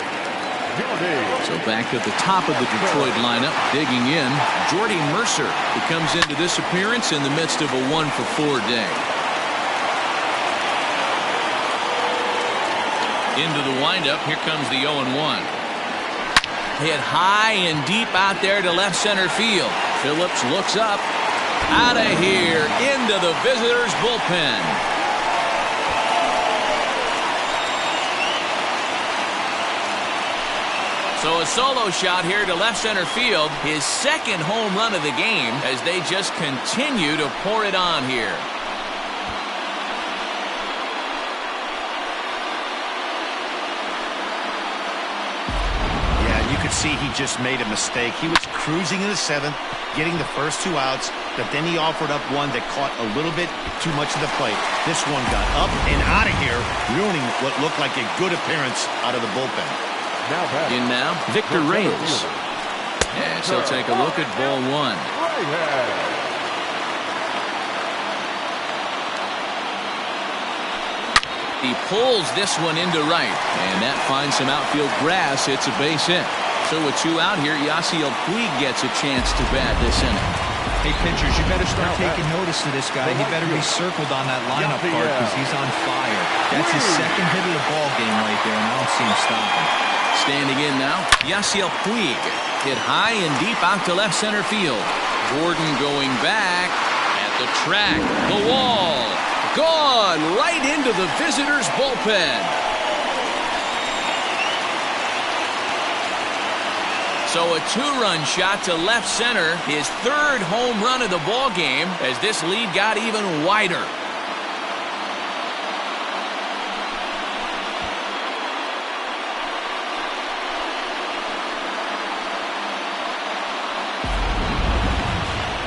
Jordy. So back at the top of the Detroit lineup, digging in, Jordy Mercer, who comes into this appearance in the midst of a 1-for-4 day. Into the windup, here comes the 0-1. Hit high and deep out there to left center field. Phillips looks up. Out of here, into the visitors' bullpen. So a solo shot here to left center field, his second home run of the game, as they just continue to pour it on here. Yeah, you could see he just made a mistake. He was cruising in the 7th, getting the first 2 outs, but then he offered up one that caught a little bit too much of the plate. This one got up and out of here, ruining what looked like a good appearance out of the bullpen. Now batting, In now, Victor Reyes. Yes, he'll take a look at ball 1. right hand. He pulls this one into right, and that finds some outfield grass. It's a base hit. So with 2 out here, Yasiel Puig gets a chance to bat this inning. Hey, pitchers, you better start taking notice of this guy. He better be circled on that lineup card because he's on fire. That's his second hit of the ball game right there, and I don't see him stopping. Standing in now, Yasiel Puig. Hit high and deep out to left center field. Gordon going back at the track. The wall. Gone right into the visitors' bullpen. So a 2-run shot to left center, his 3rd home run of the ball game, as this lead got even wider.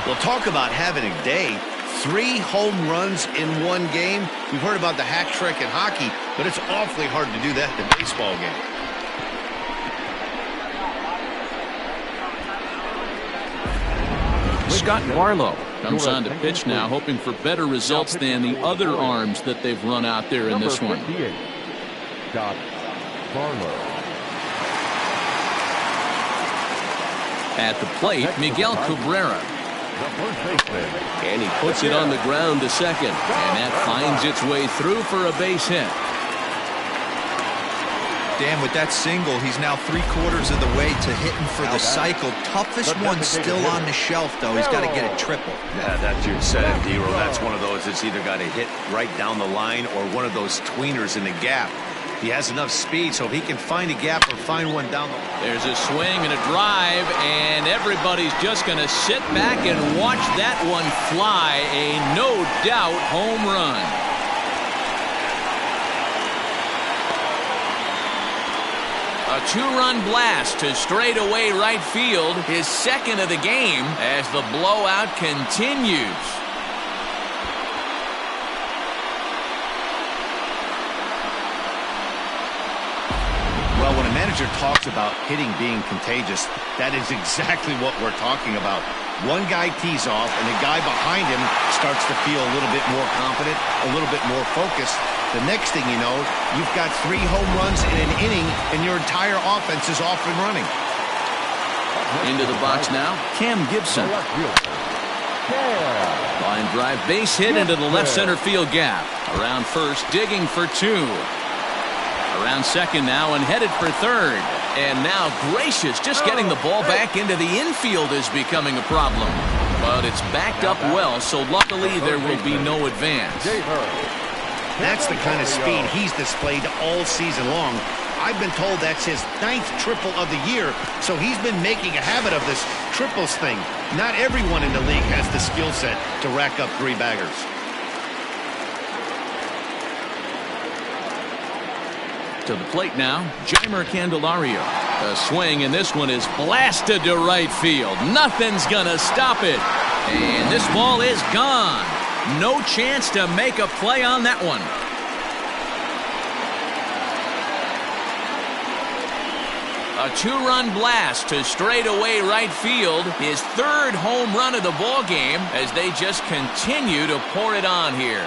Well, talk about having a day. 3 home runs in one game. We've heard about the hack trick in hockey, but it's awfully hard to do that in a baseball game. Scott Barlow comes on to pitch now, hoping for better results than the other arms that they've run out there in this one. Scott Barlow. At the plate, Miguel Cabrera. The first baseman. And he puts it on the ground to second. And that finds its way through for a base hit. Dan, with that single, he's now 3/4 of the way to hitting for the cycle. Toughest one still on the shelf, though. He's got to get a triple. Yeah, that's you said it, D-Row. That's one of those that's either got to hit right down the line or one of those tweeners in the gap. He has enough speed, so if he can find a gap or find one down the line. There's a swing and a drive, and everybody's just going to sit back and watch that one fly. A no-doubt home run. A 2-run blast to straightaway right field, his 2nd of the game, as the blowout continues. Well, when a manager talks about hitting being contagious, that is exactly what we're talking about. One guy tees off, and the guy behind him starts to feel a little bit more confident, a little bit more focused. The next thing you know, you've got 3 home runs in an inning, and your entire offense is off and running. Into the box now, Cam Gibson. Yeah. Line drive, base hit into the left center field gap. Around first, digging for 2. Around second now and headed for third. And now Gracious, just getting the ball back into the infield is becoming a problem. But it's backed up well, so luckily there will be no advance. That's the kind of speed he's displayed all season long. I've been told that's his 9th triple of the year, so he's been making a habit of this triples thing. Not everyone in the league has the skill set to rack up 3 baggers. To the plate now, Jeimer Candelario. A swing, and this one is blasted to right field. Nothing's gonna stop it. And this ball is gone. No chance to make a play on that one. A 2-run blast to straightaway right field. His 3rd home run of the ball game as they just continue to pour it on here.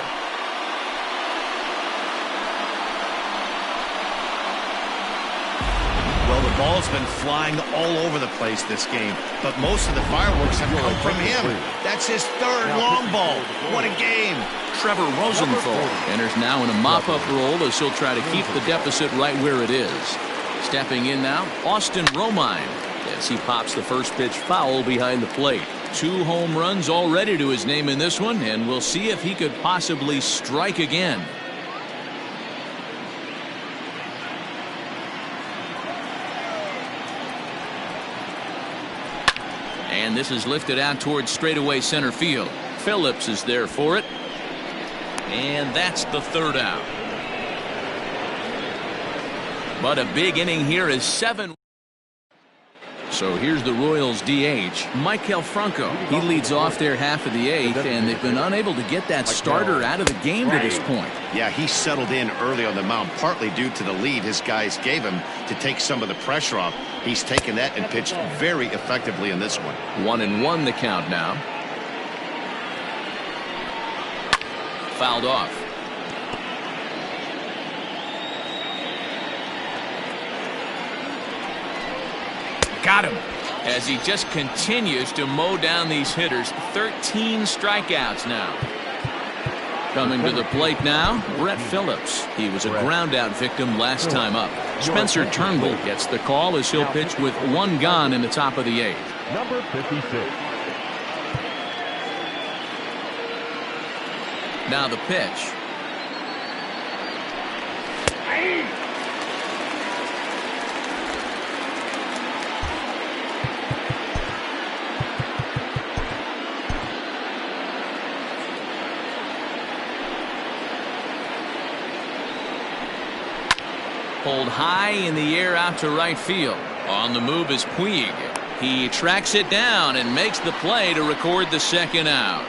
Well, the ball's been flying all over the place this game, but most of the fireworks have come from him. That's his 3rd long ball. What a game. Trevor Rosenthal enters now in a mop-up role as he'll try to keep the deficit right where it is. Stepping in now, Austin Romine as he pops the first pitch foul behind the plate. 2 home runs already to his name in this one, and we'll see if he could possibly strike again. And this is lifted out towards straightaway center field. Phillips is there for it. And that's the 3rd out. But a big inning here is 7. So here's the Royals DH, Maikel Franco. He leads off their half of the 8th, and they've been unable to get that starter out of the game to this point. Yeah, he settled in early on the mound, partly due to the lead his guys gave him to take some of the pressure off. He's taken that and pitched very effectively in this one. 1-1 the count now. Fouled off. Got him. As he just continues to mow down these hitters. 13 strikeouts now. Coming to the plate now, Brett Phillips. He was a ground-out victim last time up. Spencer Turnbull gets the call as he'll pitch with 1 gone in the top of the 8th. Number 56. Now the pitch. Pulled high in the air out to right field. On the move is Puig. He tracks it down and makes the play to record the 2nd out.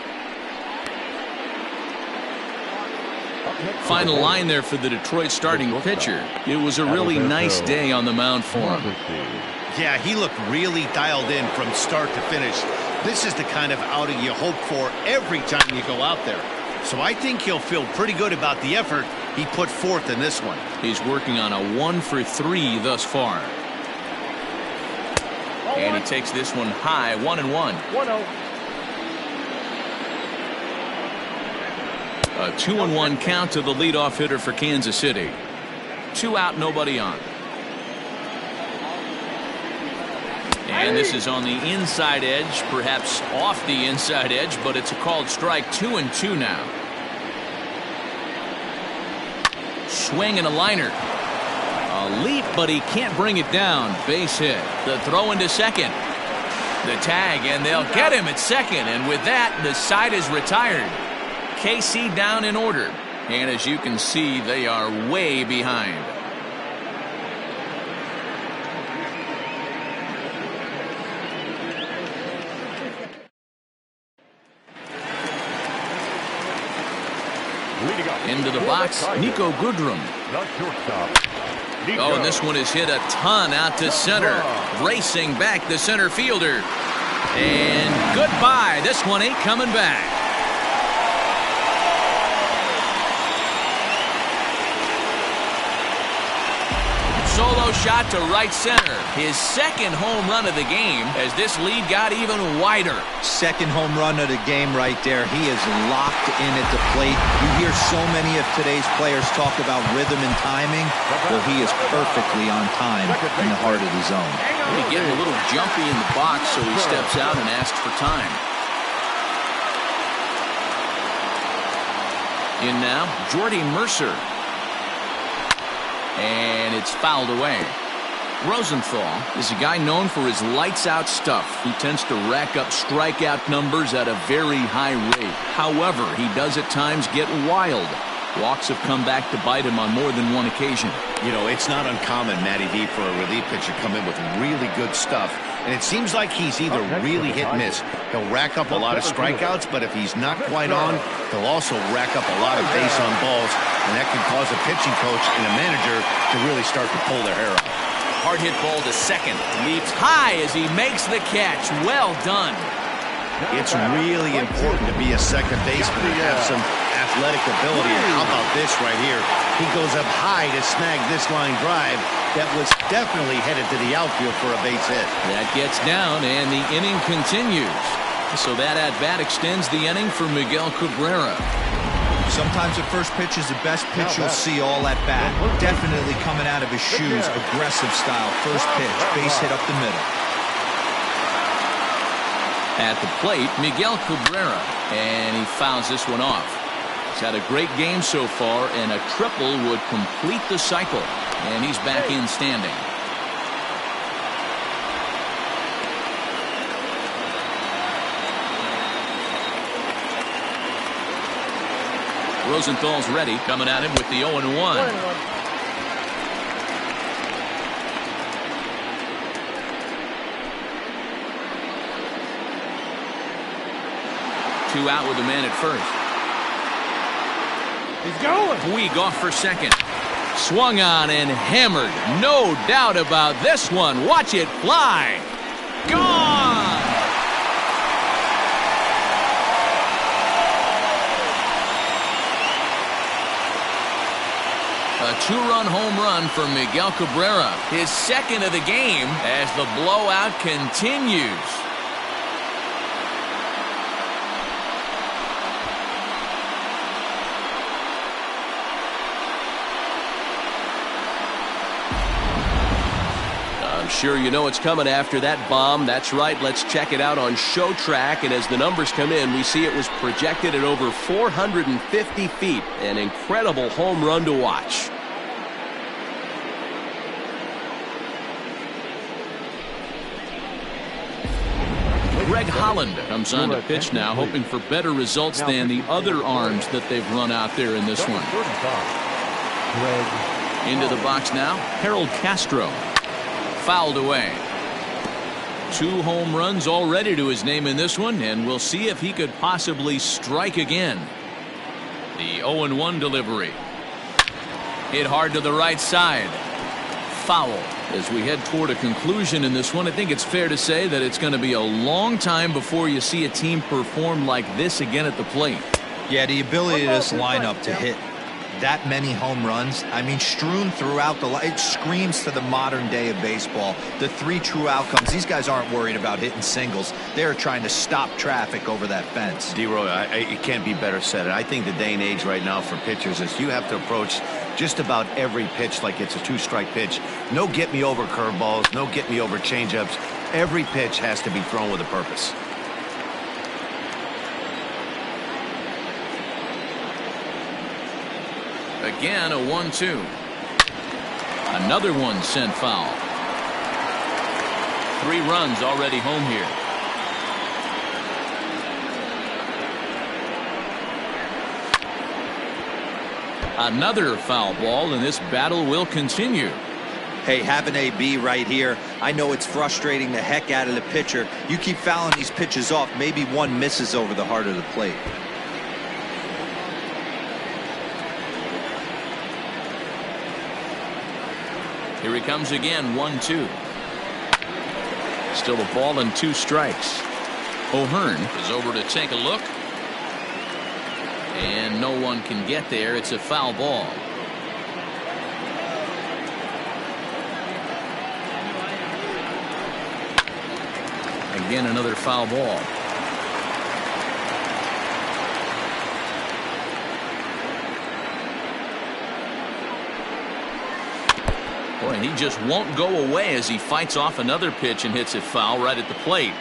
Final line there for the Detroit starting pitcher. It was a really nice day on the mound for him. Yeah, he looked really dialed in from start to finish. This is the kind of outing you hope for every time you go out there. So I think he'll feel pretty good about the effort he put forth in this one. He's working on a 1 for 3 thus far. And he takes this one high, 1-1. 1-0. A 2-1 count to the leadoff hitter for Kansas City. 2 out, nobody on. And this is on the inside edge, perhaps off the inside edge, but it's a called strike. 2-2 now. Swing and a liner. A leap, but he can't bring it down. Base hit. The throw into second. The tag, and they'll get him at second. And with that, the side is retired. KC down in order. And as you can see, they are way behind. Into the box, Nico Goodrum. Oh, and this one is hit a ton out to center. Racing back the center fielder. And goodbye. This one ain't coming back. Solo throw shot to right center. His second home run of the game as this lead got even wider. Second home run of the game right there. He is locked in at the plate. You hear so many of today's players talk about rhythm and timing. Well, he is perfectly on time in the heart of the zone. He's getting a little jumpy in the box, so he steps out and asks for time. In now, Jordy Mercer. And it's fouled away. Rosenthal is a guy known for his lights-out stuff. He tends to rack up strikeout numbers at a very high rate. However, he does at times get wild. Walks have come back to bite him on more than one occasion. You know, it's not uncommon, Matty V, for a relief pitcher to come in with really good stuff. And it seems like he's either really hit and miss. He'll rack up a lot of strikeouts, but if he's not quite on, he'll also rack up a lot of base on balls. And that can cause a pitching coach and a manager to really start to pull their hair out. Hard hit ball to second. Leaps high as he makes the catch. Well done. It's really important to be a second baseman and have some athletic ability. And how about this right here? He goes up high to snag this line drive that was definitely headed to the outfield for a base hit. That gets down, and the inning continues. So that at-bat extends the inning for Miguel Cabrera. Sometimes the first pitch is the best pitch you'll see all at bat. Definitely coming out of his shoes, aggressive style. First pitch, base hit up the middle. At the plate, Miguel Cabrera, and he fouls this one off. He's had a great game so far, and a triple would complete the cycle. And he's back in standing. Rosenthal's ready, coming at him with the 0-1. Two out with a man at first. He's going. Puig off for second. Swung on and hammered. No doubt about this one. Watch it fly. Gone! A two-run home run for Miguel Cabrera. His second of the game as the blowout continues. Sure, you know it's coming after that bomb. That's right. Let's check it out on Showtrack. And as the numbers come in, we see it was projected at over 450 feet. An incredible home run to watch. Greg Holland comes on to pitch now, hoping for better results than the other arms that they've run out there in this one. Into the box now, Harold Castro. Fouled away. 2 home runs already to his name in this one, and we'll see if he could possibly strike again. The 0-1 delivery. Hit hard to the right side. Foul. As we head toward a conclusion in this one, I think it's fair to say that it's going to be a long time before you see a team perform like this again at the plate. Yeah, the ability of this lineup to hit that many home runs, I mean, strewn throughout the line, it screams to the modern day of baseball. The 3 true outcomes. These guys aren't worried about hitting singles. They're trying to stop traffic over that fence. D-Roy, it can't be better said. I think the day and age right now for pitchers is you have to approach just about every pitch like it's a 2-strike pitch. No get-me-over curveballs, no get-me-over changeups. Every pitch has to be thrown with a purpose. Again, a 1-2. Another one sent foul. 3 runs already home here. Another foul ball, and this battle will continue. Hey, have an AB right here. I know it's frustrating the heck out of the pitcher. You keep fouling these pitches off, maybe one misses over the heart of the plate. Here he comes again, 1-2. Still a ball and 2 strikes. O'Hearn is over to take a look. And no one can get there. It's a foul ball. Again, another foul ball. Boy, and he just won't go away as he fights off another pitch and hits it foul right at the plate.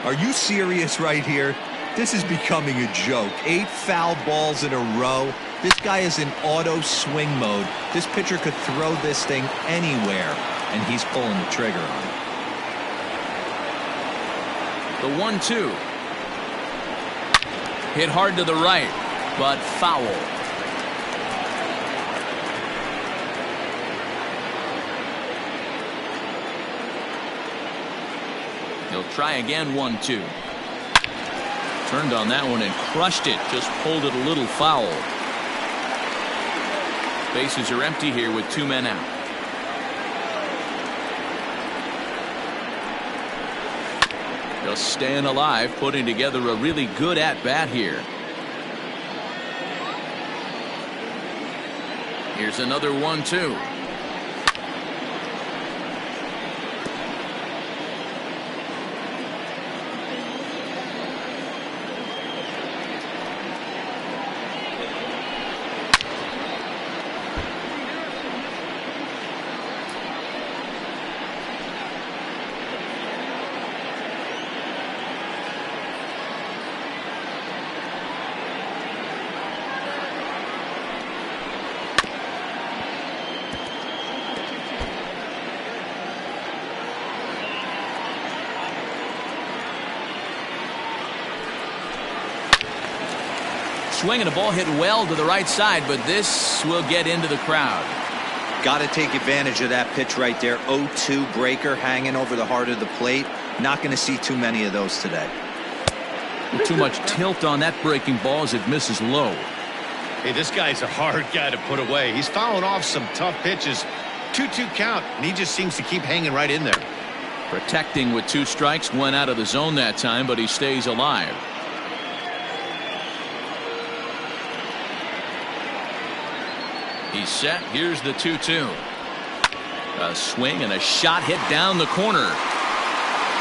Are you serious right here? This is becoming a joke. 8 foul balls in a row. This guy is in auto swing mode. This pitcher could throw this thing anywhere, and he's pulling the trigger on it. The 1-2. Hit hard to the right, but foul. He'll try again. 1-2. Turned on that one and crushed it. Just pulled it a little foul. Bases are empty here with 2 men out. Just staying alive, putting together a really good at-bat here. Here's another 1-2. Swinging a ball hit well to the right side, but this will get into the crowd. Got to take advantage of that pitch right there. 0-2 breaker hanging over the heart of the plate. Not going to see too many of those today. Too much tilt on that breaking ball as it misses low. Hey, this guy's a hard guy to put away. He's fouling off some tough pitches. 2-2 count, and he just seems to keep hanging right in there. Protecting with 2 strikes, went out of the zone that time, but he stays alive. He's set. Here's the 2-2. A swing and a shot hit down the corner.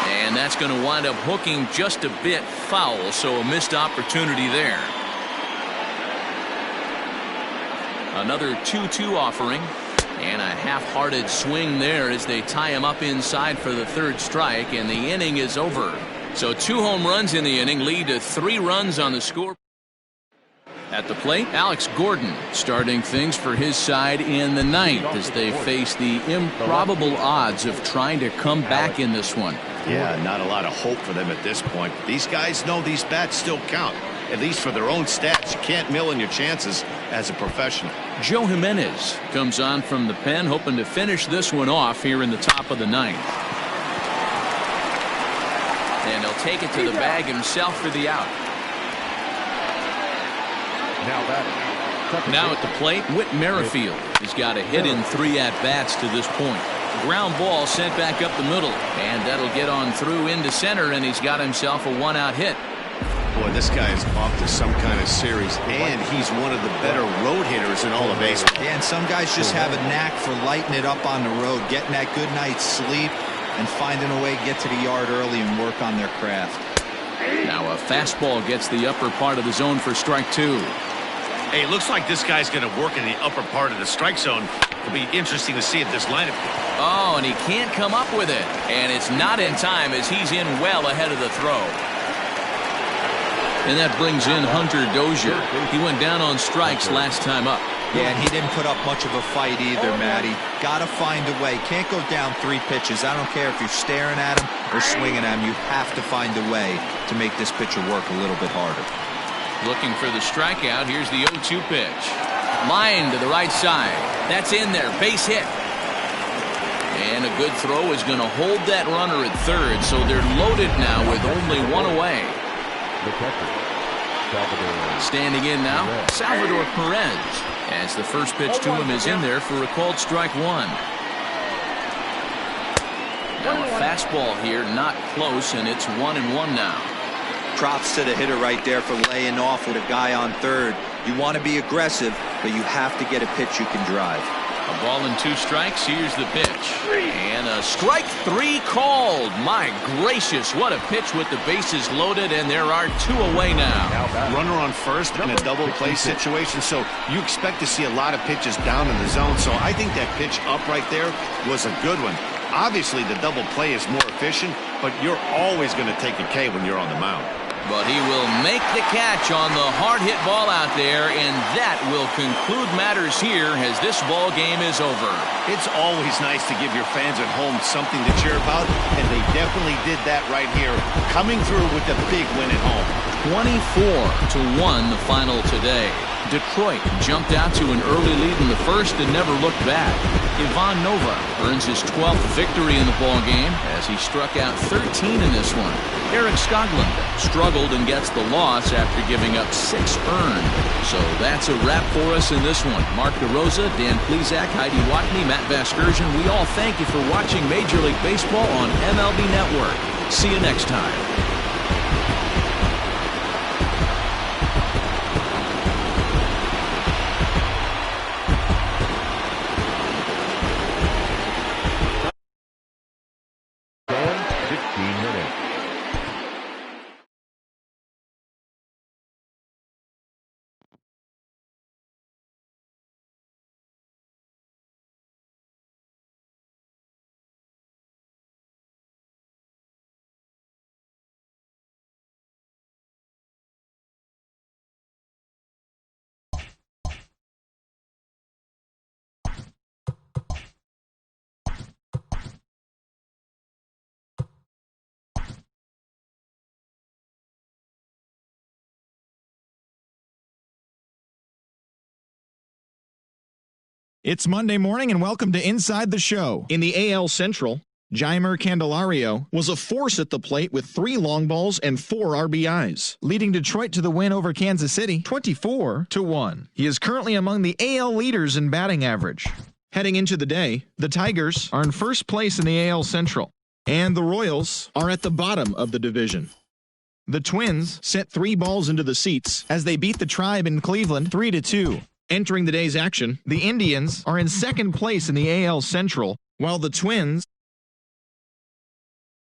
And that's going to wind up hooking just a bit foul, so a missed opportunity there. Another 2-2 offering. And a half-hearted swing there as they tie him up inside for the 3rd strike, and the inning is over. So 2 home runs in the inning lead to 3 runs on the score. At the plate, Alex Gordon starting things for his side in the 9th as they face the improbable odds of trying to come back in this one. Yeah, not a lot of hope for them at this point. These guys know these bats still count, at least for their own stats. You can't mill in your chances as a professional. Joe Jimenez comes on from the pen, hoping to finish this one off here in the top of the 9th. And he'll take it to the bag himself for the out. Now at the plate, Whit Merrifield has got a hit in 3 at-bats to this point. Ground ball sent back up the middle, and that'll get on through into center, and he's got himself a 1-out hit. Boy, this guy is off to some kind of series, and he's one of the better road hitters in all of baseball. Yeah, and some guys just have a knack for lighting it up on the road, getting that good night's sleep, and finding a way to get to the yard early and work on their craft. Now a fastball gets the upper part of the zone for strike 2. Hey, it looks like this guy's going to work in the upper part of the strike zone. It'll be interesting to see if this lineup. Oh, and he can't come up with it. And it's not in time as he's in well ahead of the throw. And that brings in Hunter Dozier. He went down on strikes last time up. Yeah, and he didn't put up much of a fight either, Matty. Got to find a way. Can't go down 3 pitches. I don't care if you're staring at him or swinging at him. You have to find a way to make this pitcher work a little bit harder. Looking for the strikeout. Here's the 0-2 pitch. Line to the right side. That's in there. Base hit. And a good throw is going to hold that runner at 3rd, so they're loaded now with only 1 away. Standing in now, Salvador Perez, as the first pitch to him is in there for a called strike 1. Now a fastball here, not close, and it's 1-1 now. Props to the hitter right there for laying off with a guy on 3rd. You want to be aggressive, but you have to get a pitch you can drive. A ball and 2 strikes. Here's the pitch. And a Strike three called. My gracious, what a pitch with the bases loaded, and there are two away now. Runner on first in a double play situation, so you expect to see a lot of pitches down in the zone. So I think that pitch up right there was a good one. Obviously, the double play is more efficient, but you're always going to take a K when you're on the mound. But he will make the catch on the hard hit ball out there, and that will conclude matters here as this ball game is over. It's always nice to give your fans at home something to cheer about, and they definitely did that right here, coming through with the big win at home. 24-1 the final today. Detroit jumped out to an early lead in the first and never looked back. Ivan Nova earns his 12th victory in the ballgame as he struck out 13 in this one. Eric Skoglund struggled and gets the loss after giving up 6 earned. So that's a wrap for us in this one. Mark DeRosa, Dan Plesac, Heidi Watney, Matt Vasgersian, we all thank you for watching Major League Baseball on MLB Network. See you next time. It's Monday morning, and welcome to Inside the Show. In the AL Central, Jeimer Candelario was a force at the plate with 3 long balls and 4 RBIs, leading Detroit to the win over Kansas City 24-1. He is currently among the AL leaders in batting average. Heading into the day, the Tigers are in first place in the AL Central, and the Royals are at the bottom of the division. The Twins sent 3 balls into the seats as they beat the Tribe in Cleveland 3-2. Entering the day's action, the Indians are in second place in the AL Central, while the Twins